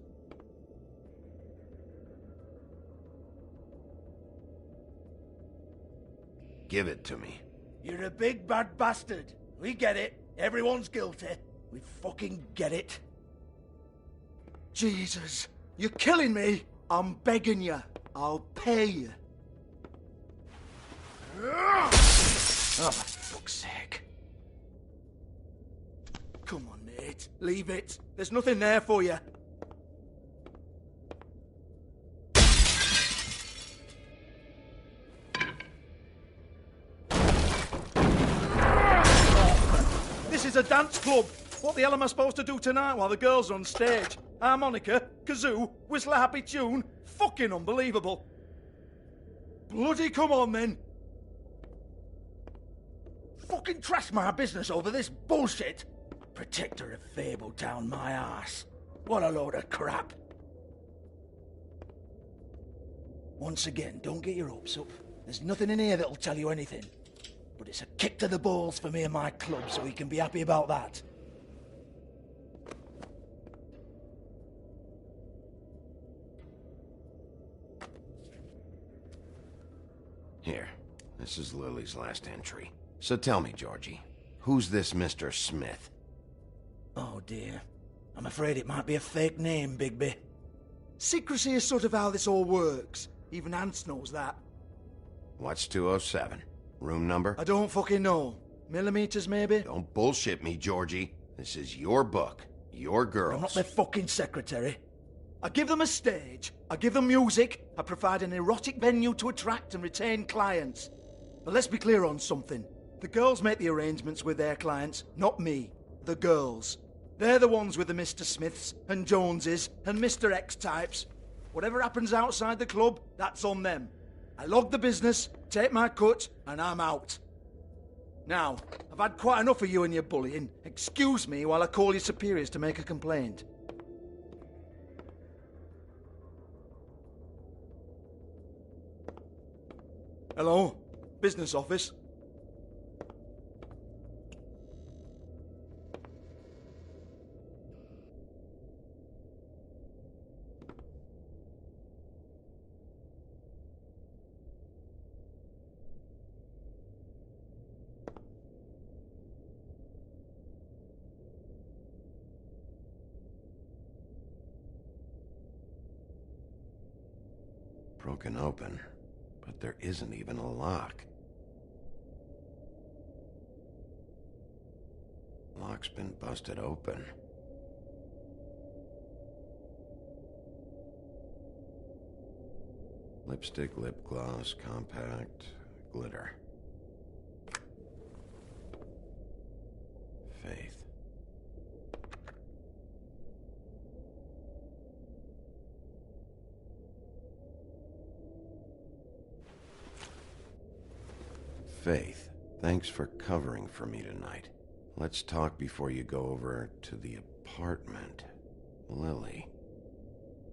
Speaker 2: Give it to me.
Speaker 20: You're a big bad bastard. We get it. Everyone's guilty. We fucking get it. Jesus, you're killing me. I'm begging you. I'll pay you. Oh, for fuck's sake. Come on, mate. Leave it. There's nothing there for you. This is a dance club. What the hell am I supposed to do tonight while the girls are on stage? Harmonica, kazoo, whistle a happy tune. Fucking unbelievable. Bloody come on, then. Fucking trash my business over this bullshit. Protector of Fabletown, my ass. What a load of crap. Once again, don't get your hopes up. There's nothing in here that'll tell you anything. But it's a kick to the balls for me and my club, so he can be happy about that.
Speaker 2: Here, this is Lily's last entry. So tell me, Georgie, who's this Mr. Smith?
Speaker 20: Oh dear. I'm afraid it might be a fake name, Bigby. Secrecy is sort of how this all works. Even Hans knows that.
Speaker 2: What's 207? Room number?
Speaker 20: I don't fucking know. Millimeters, maybe?
Speaker 2: Don't bullshit me, Georgie. This is your book. Your girls.
Speaker 20: I'm not their fucking secretary. I give them a stage. I give them music. I provide an erotic venue to attract and retain clients. But let's be clear on something. The girls make the arrangements with their clients, not me. The girls. They're the ones with the Mr. Smiths and Joneses and Mr. X types. Whatever happens outside the club, that's on them. I log the business, take my cut, and I'm out. Now, I've had quite enough of you and your bullying. Excuse me while I call your superiors to make a complaint. Hello? Business office?
Speaker 2: Broken open, but there isn't even a lock.
Speaker 1: Lock's been busted open. Lipstick, lip gloss, compact, glitter. Faith. Faith, thanks for covering for me tonight. Let's talk before you go over to the apartment. Lily.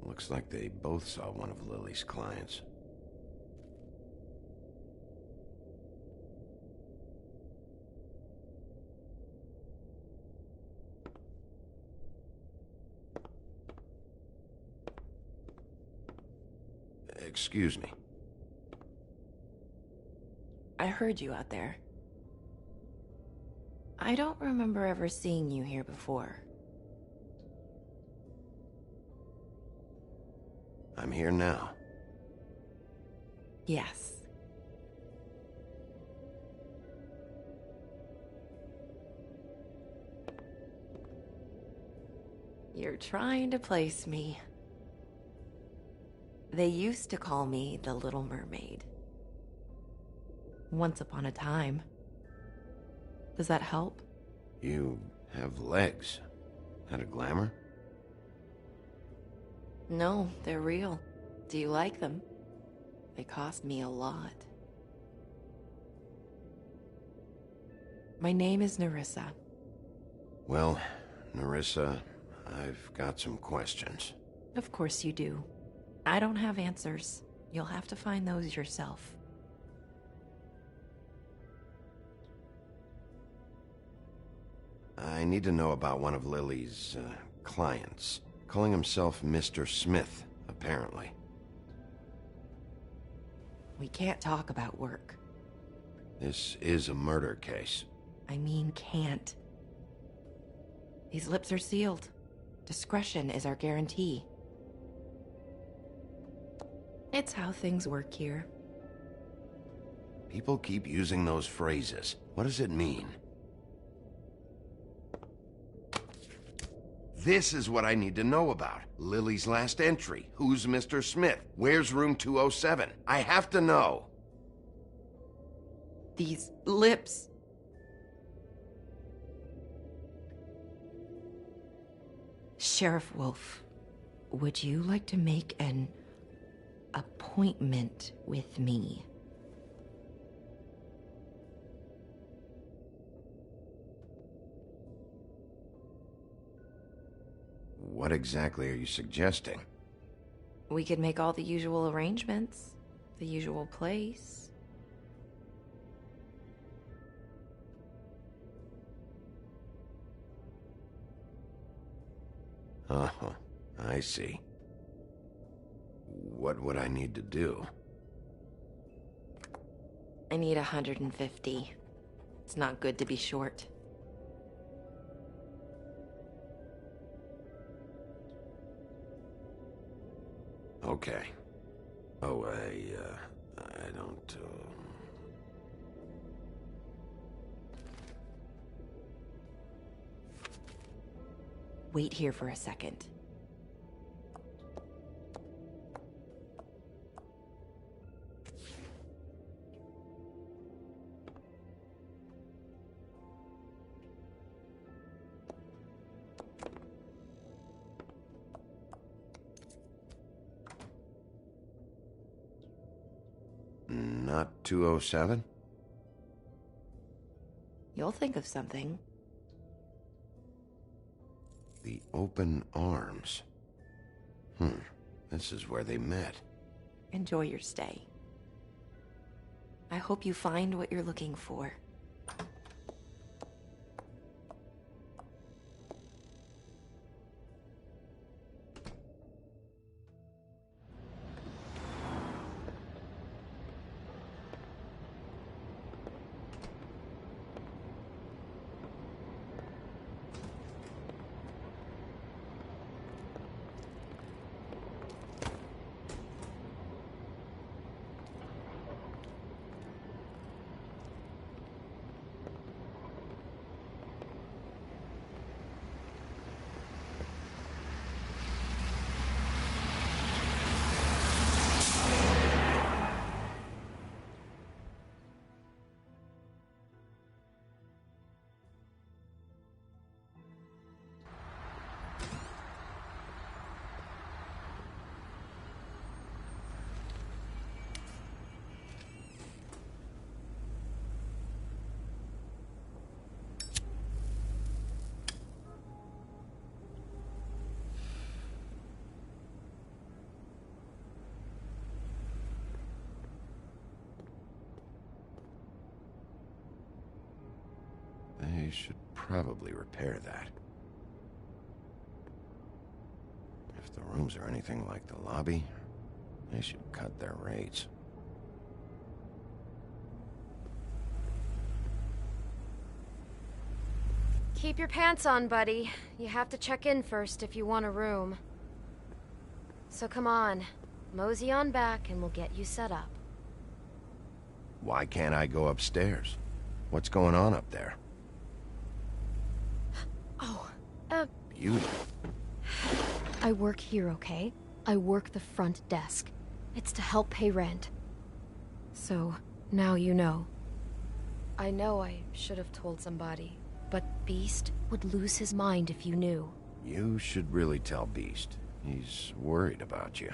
Speaker 1: Looks like they both saw one of Lily's clients. Excuse me.
Speaker 19: I heard you out there. I don't remember ever seeing you here before.
Speaker 1: I'm here now.
Speaker 19: Yes. You're trying to place me. They used to call me the Little Mermaid. Once upon a time. Does that help?
Speaker 1: You have legs. That a glamour?
Speaker 19: No, they're real. Do you like them? They cost me a lot. My name is Nerissa.
Speaker 1: Well, Nerissa, I've got some questions.
Speaker 19: Of course you do. I don't have answers. You'll have to find those yourself.
Speaker 1: I need to know about one of Lily's clients. Calling himself Mr. Smith, apparently.
Speaker 19: We can't talk about work.
Speaker 1: This is a murder case.
Speaker 19: I mean can't. These lips are sealed. Discretion is our guarantee. It's how things work here.
Speaker 1: People keep using those phrases. What does it mean? This is what I need to know about. Lily's last entry. Who's Mr. Smith? Where's room 207? I have to know.
Speaker 19: These lips. Sheriff Wolf, would you like to make an appointment with me?
Speaker 1: What exactly are you suggesting?
Speaker 19: We could make all the usual arrangements. The usual place.
Speaker 1: Uh-huh. I see. What would I need to do?
Speaker 19: I need 150. It's not good to be short.
Speaker 1: Okay. Oh, I don't,
Speaker 19: Wait here for a second.
Speaker 1: Not 207?
Speaker 19: You'll think of something.
Speaker 1: The Open Arms. This is where they met.
Speaker 19: Enjoy your stay. I hope you find what you're looking for.
Speaker 4: They should probably repair that. If the rooms are anything like the lobby, they should cut their rates.
Speaker 22: Keep your pants on, buddy. You have to check in first if you want a room. So come on, mosey on back and we'll get you set up.
Speaker 4: Why can't I go upstairs? What's going on up there?
Speaker 22: Oh,
Speaker 4: Beauty.
Speaker 22: I work here, okay? I work the front desk. It's to help pay rent. So, now you know. I know I should have told somebody, but Beast would lose his mind if you knew.
Speaker 4: You should really tell Beast. He's worried about you.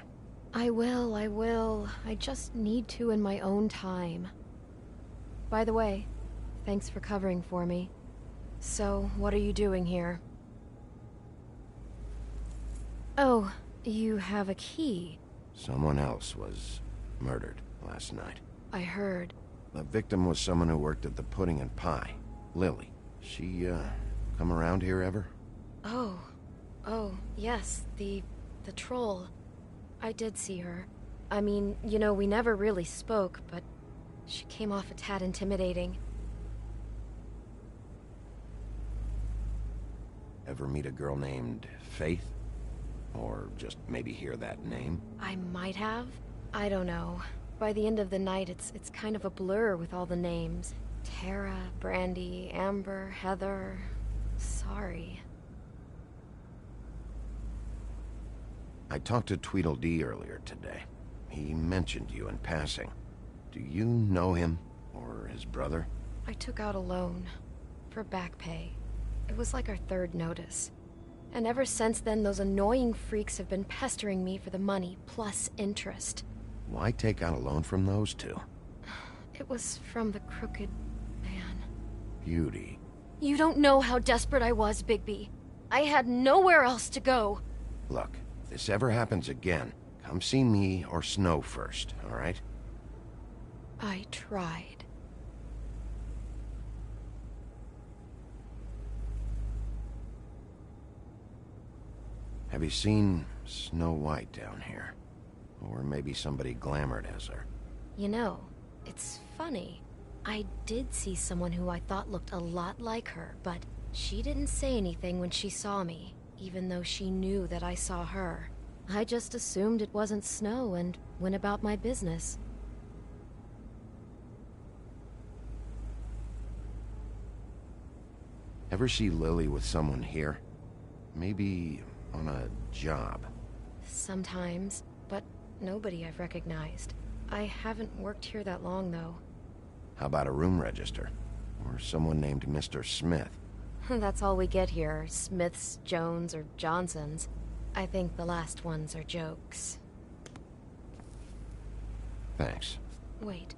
Speaker 22: I will. I just need to in my own time. By the way, thanks for covering for me. So, what are you doing here? Oh, you have a key.
Speaker 4: Someone else was murdered last night.
Speaker 22: I heard.
Speaker 4: The victim was someone who worked at the Pudding and Pie. Lily. She, come around here ever?
Speaker 22: Oh, yes, the troll. I did see her. I mean, you know, we never really spoke, but she came off a tad intimidating.
Speaker 4: Ever meet a girl named Faith? Or just maybe hear that name?
Speaker 22: I might have. I don't know. By the end of the night, it's kind of a blur with all the names. Tara, Brandy, Amber, Heather... Sorry.
Speaker 4: I talked to Tweedledee earlier today. He mentioned you in passing. Do you know him? Or his brother?
Speaker 22: I took out a loan. For back pay. It was like our third notice. And ever since then, those annoying freaks have been pestering me for the money, plus interest.
Speaker 4: Why take out a loan from those two?
Speaker 22: It was from the Crooked Man.
Speaker 4: Beauty.
Speaker 22: You don't know how desperate I was, Bigby. I had nowhere else to go.
Speaker 4: Look, if this ever happens again, come see me or Snow first, all right?
Speaker 22: I tried.
Speaker 4: Have you seen Snow White down here? Or maybe somebody glamored as her?
Speaker 22: You know, it's funny. I did see someone who I thought looked a lot like her, but she didn't say anything when she saw me, even though she knew that I saw her. I just assumed it wasn't Snow and went about my business.
Speaker 4: Ever see Lily with someone here? Maybe on a job?
Speaker 22: Sometimes, but nobody I've recognized. I haven't worked here that long, though.
Speaker 4: How about a room register? Or someone named Mr. Smith?
Speaker 22: That's all we get here, Smiths, Jones, or Johnsons. I think the last ones are jokes.
Speaker 4: Thanks.
Speaker 22: Wait.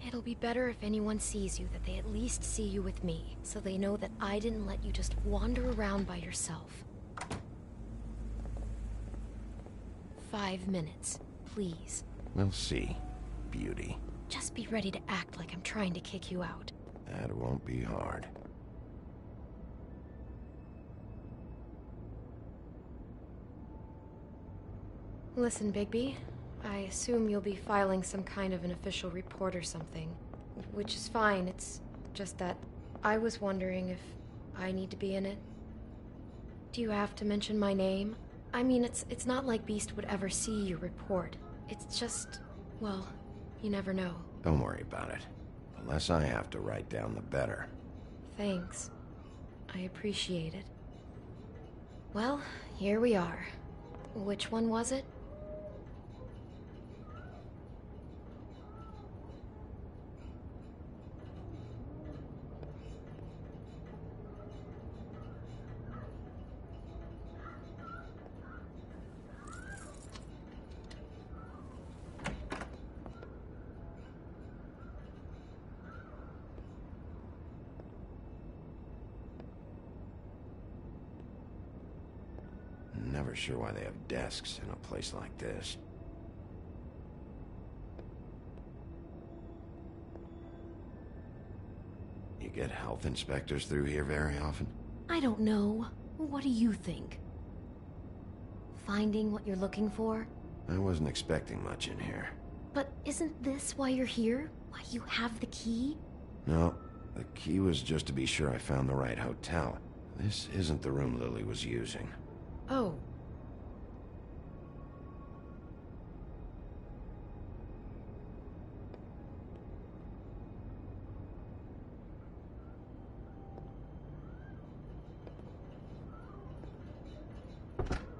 Speaker 22: It'll be better if anyone sees you that they at least see you with me, so they know that I didn't let you just wander around by yourself. 5 minutes, please.
Speaker 4: We'll see, Beauty.
Speaker 22: Just be ready to act like I'm trying to kick you out.
Speaker 4: That won't be hard.
Speaker 22: Listen, Bigby. I assume you'll be filing some kind of an official report or something. Which is fine, it's just that I was wondering if I need to be in it. Do you have to mention my name? I mean, it's not like Beast would ever see your report. It's just, well, you never know.
Speaker 4: Don't worry about it. The less I have to write down, the better.
Speaker 22: Thanks. I appreciate it. Well, here we are. Which one was it?
Speaker 4: Never sure why they have desks in a place like this. You get health inspectors through here very often?
Speaker 22: I don't know. What do you think? Finding what you're looking for?
Speaker 4: I wasn't expecting much in here.
Speaker 22: But isn't this why you're here? Why you have the key?
Speaker 4: No, the key was just to be sure I found the right hotel. This isn't the room Lily was using.
Speaker 22: Oh.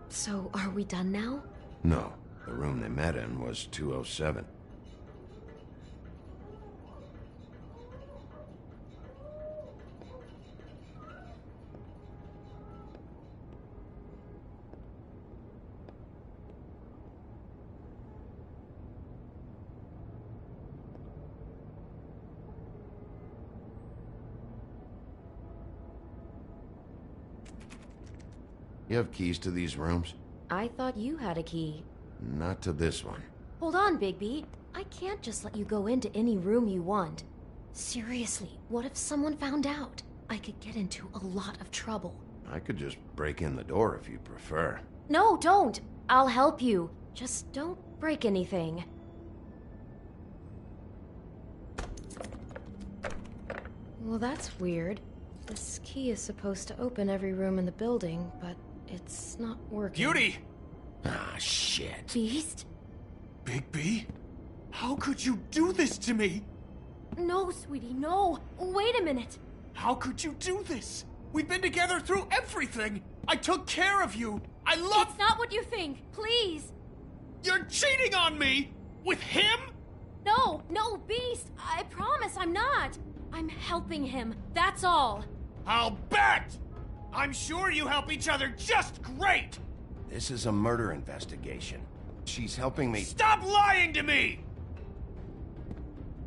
Speaker 22: So, are we done now?
Speaker 4: No, the room they met in was 207. You have keys to these rooms?
Speaker 22: I thought you had a key.
Speaker 4: Not to this one.
Speaker 22: Hold on, Bigby. I can't just let you go into any room you want. Seriously, what if someone found out? I could get into a lot of trouble.
Speaker 4: I could just break in the door if you prefer.
Speaker 22: No, don't! I'll help you. Just don't break anything. Well, that's weird. This key is supposed to open every room in the building, but it's not working.
Speaker 5: Beauty!
Speaker 4: Ah, shit.
Speaker 22: Beast?
Speaker 5: Bigby? How could you do this to me?
Speaker 22: No, sweetie, no. Wait a minute.
Speaker 5: How could you do this? We've been together through everything. I took care of you. I love...
Speaker 14: It's not what you think. Please.
Speaker 5: You're cheating on me! With him?
Speaker 14: No, Beast. I promise I'm not. I'm helping him. That's all.
Speaker 5: I'll bet! I'm sure you help each other just great!
Speaker 4: This is a murder investigation. She's helping me...
Speaker 5: Stop lying to me!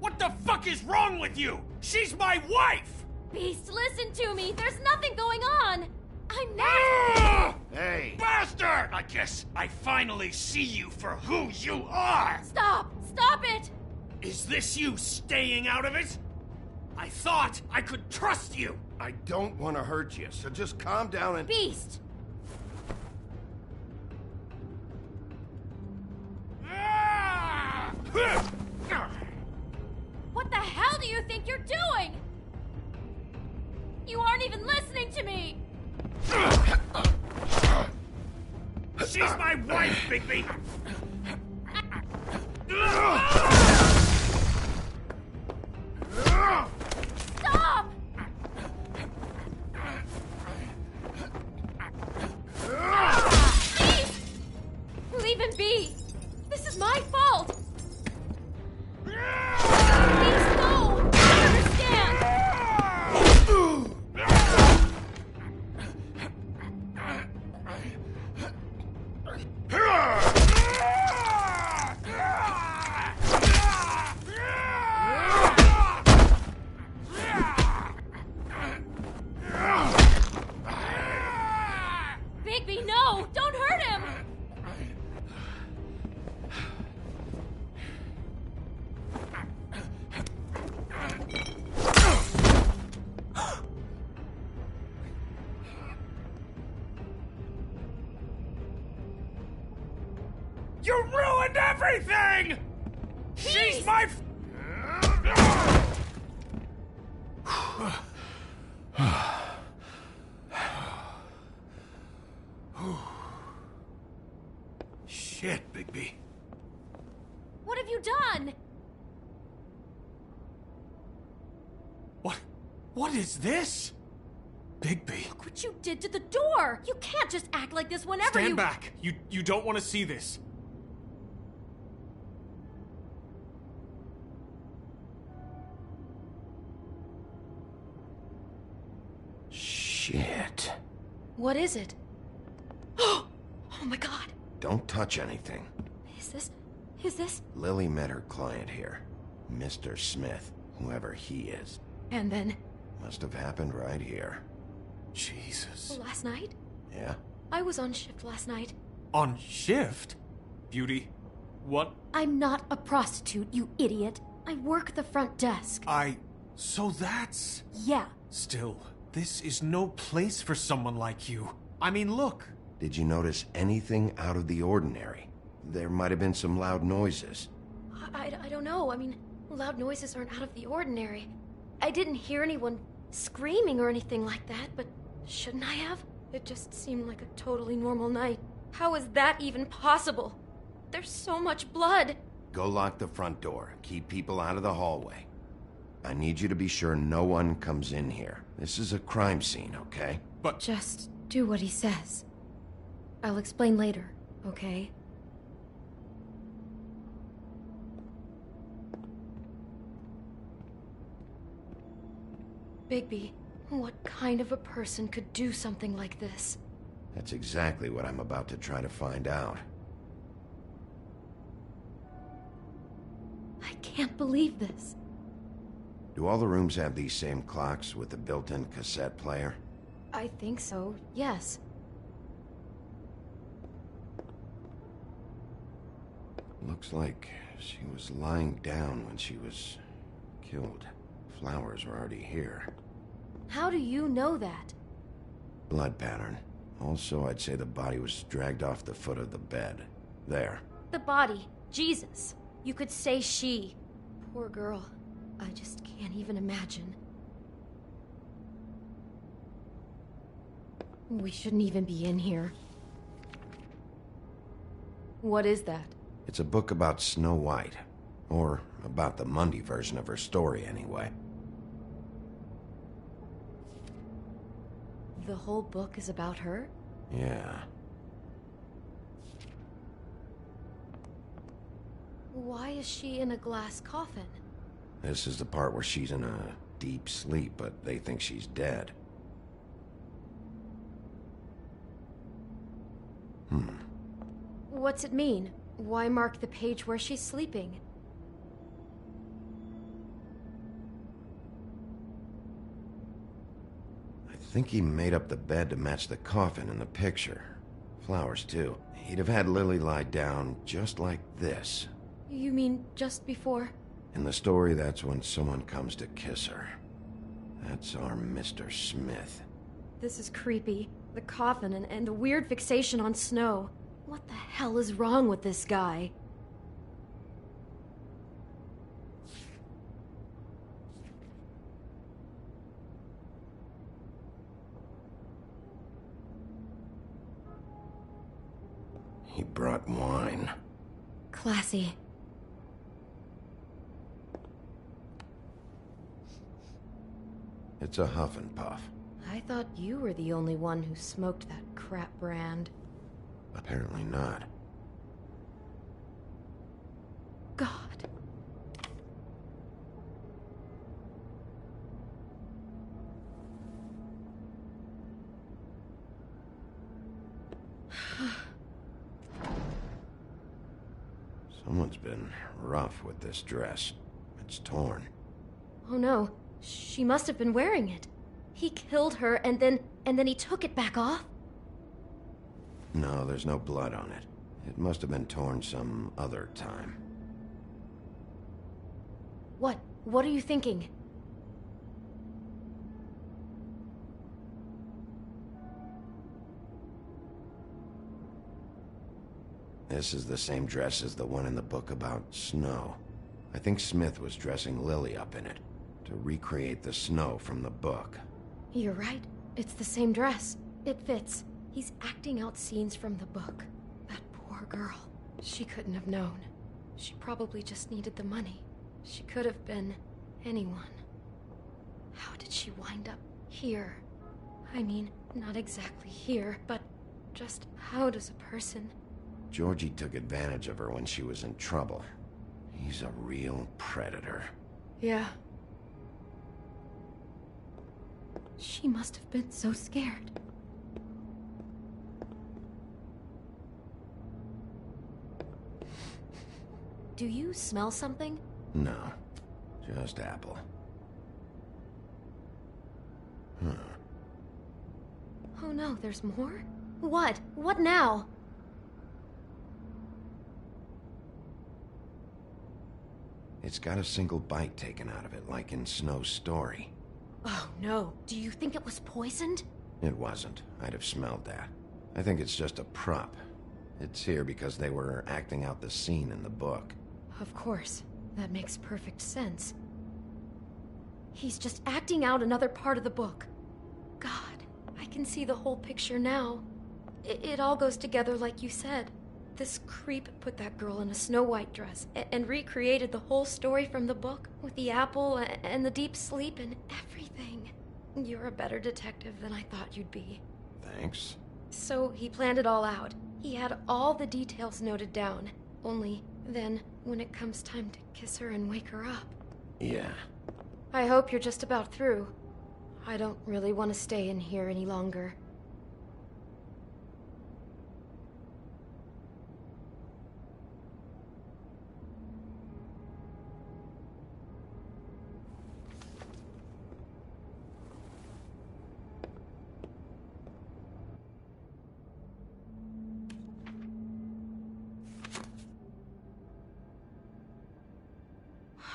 Speaker 5: What the fuck is wrong with you? She's my wife!
Speaker 14: Beast, listen to me. There's nothing going on. I'm not...
Speaker 4: Hey!
Speaker 5: Bastard! I guess I finally see you for who you are!
Speaker 14: Stop! Stop it!
Speaker 5: Is this you staying out of it? I thought I could trust you!
Speaker 4: I don't want to hurt you, so just calm down and...
Speaker 14: Beast! What the hell do you think you're doing? You aren't even listening to me!
Speaker 5: She's my wife, Bigby!
Speaker 14: Stop! Please! Leave him be! This is my fault! Please, no! I understand! Bigby, no! Don't hurt him!
Speaker 5: You ruined everything! She's my... Shit, Bigby.
Speaker 14: What have you done?
Speaker 5: What is this? Bigby.
Speaker 14: Look what you did to the door! You can't just act like this whenever
Speaker 5: Stand back. You don't want to see this.
Speaker 4: Shit.
Speaker 22: What is it? Oh my god.
Speaker 4: Don't touch anything.
Speaker 22: Is this?
Speaker 4: Lily met her client here. Mr. Smith, whoever he is.
Speaker 22: And then?
Speaker 4: Must have happened right here.
Speaker 5: Jesus.
Speaker 22: Last night?
Speaker 4: Yeah?
Speaker 22: I was on shift last night.
Speaker 5: On shift? Beauty, what?
Speaker 22: I'm not a prostitute, you idiot. I work the front desk.
Speaker 5: I So that's...
Speaker 14: Yeah.
Speaker 5: Still, this is no place for someone like you. I mean, look.
Speaker 4: Did you notice anything out of the ordinary? There might have been some loud noises.
Speaker 22: I don't know. I mean, loud noises aren't out of the ordinary. I didn't hear anyone screaming or anything like that, but shouldn't I have? It just seemed like a totally normal night. How is that even possible? There's so much blood.
Speaker 4: Go lock the front door. Keep people out of the hallway. I need you to be sure no one comes in here. This is a crime scene, okay?
Speaker 5: But...
Speaker 22: Just do what he says. I'll explain later, okay? Bigby, what kind of a person could do something like this?
Speaker 4: That's exactly what I'm about to try to find out.
Speaker 22: I can't believe this.
Speaker 4: Do all the rooms have these same clocks with the built-in cassette player?
Speaker 22: I think so, yes.
Speaker 4: Looks like she was lying down when she was killed. Flowers were already here.
Speaker 22: How do you know that?
Speaker 4: Blood pattern. Also, I'd say the body was dragged off the foot of the bed. There.
Speaker 22: The body. Jesus. You could say she. Poor girl. I just can't even imagine. We shouldn't even be in here. What is that?
Speaker 4: It's a book about Snow White. Or about the Mundy version of her story, anyway.
Speaker 22: The whole book is about her?
Speaker 4: Yeah.
Speaker 22: Why is she in a glass coffin?
Speaker 4: This is the part where she's in a deep sleep, but they think she's dead.
Speaker 22: What's it mean? Why mark the page where she's sleeping?
Speaker 4: I think he made up the bed to match the coffin in the picture. Flowers, too. He'd have had Lily lie down just like this.
Speaker 22: You mean just before?
Speaker 4: In the story, that's when someone comes to kiss her. That's our Mr. Smith.
Speaker 22: This is creepy. The coffin and the weird fixation on Snow. What the hell is wrong with this guy?
Speaker 4: He brought wine.
Speaker 22: Classy.
Speaker 4: It's a Huff and Puff.
Speaker 22: I thought you were the only one who smoked that crap brand.
Speaker 4: Apparently not.
Speaker 22: God.
Speaker 4: Someone's been rough with this dress. It's torn.
Speaker 22: Oh no, she must have been wearing it. He killed her and then he took it back off?
Speaker 4: No, there's no blood on it. It must have been torn some other time.
Speaker 22: What? What are you thinking?
Speaker 4: This is the same dress as the one in the book about Snow. I think Smith was dressing Lily up in it, to recreate the Snow from the book.
Speaker 22: You're right. It's the same dress. It fits. He's acting out scenes from the book. That poor girl. She couldn't have known. She probably just needed the money. She could have been anyone. How did she wind up here? I mean, not exactly here, but just how does a person...
Speaker 4: Georgie took advantage of her when she was in trouble. He's a real predator.
Speaker 22: Yeah. She must have been so scared. Do you smell something?
Speaker 4: No, just apple. Huh.
Speaker 22: Oh no, there's more? What? What now?
Speaker 4: It's got a single bite taken out of it, like in Snow's story.
Speaker 3: Oh, no. Do you think it was poisoned?
Speaker 4: It wasn't. I'd have smelled that. I think it's just a prop. It's here because they were acting out the scene in the book.
Speaker 22: Of course. That makes perfect sense. He's just acting out another part of the book. God, I can see the whole picture now. It all goes together like you said. This creep put that girl in a Snow White dress and recreated the whole story from the book with the apple and the deep sleep and everything. You're a better detective than I thought you'd be.
Speaker 4: Thanks.
Speaker 22: So he planned it all out. He had all the details noted down. Only then, when it comes time to kiss her and wake her up.
Speaker 4: Yeah.
Speaker 22: I hope you're just about through. I don't really want to stay in here any longer.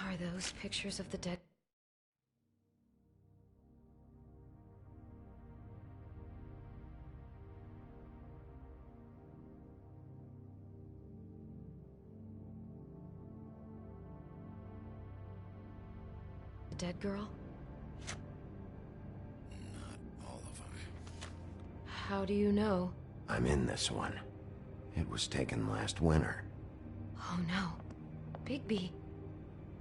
Speaker 22: Are those pictures of the dead? The dead girl?
Speaker 4: Not all of them.
Speaker 22: How do you know?
Speaker 4: I'm in this one. It was taken last winter.
Speaker 22: Oh no. Bigby.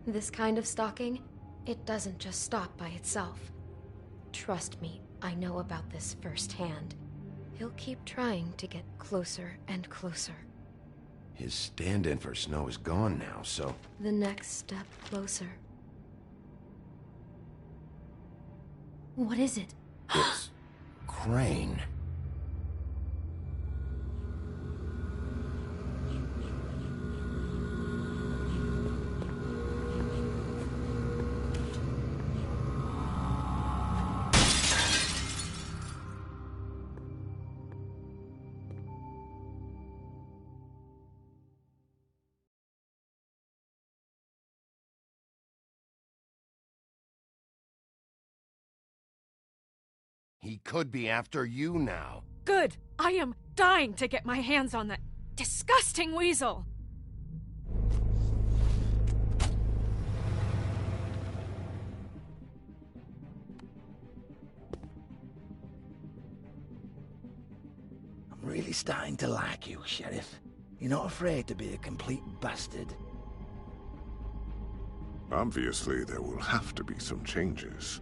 Speaker 22: This kind of stalking, it doesn't just stop by itself. Trust me, I know about this firsthand. He'll keep trying to get closer and closer.
Speaker 4: His stand-in for Snow is gone now, so...
Speaker 22: The next step closer. What is it?
Speaker 4: It's... Crane. He could be after you now.
Speaker 12: Good! I am dying to get my hands on that disgusting weasel!
Speaker 20: I'm really starting to like you, Sheriff. You're not afraid to be a complete bastard.
Speaker 11: Obviously, there will have to be some changes.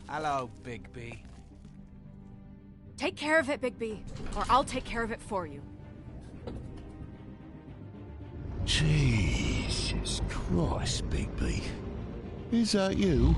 Speaker 5: Hello, Bigby.
Speaker 12: Take care of it, Bigby, or I'll take care of it for you.
Speaker 2: Jesus Christ, Bigby. Is that you?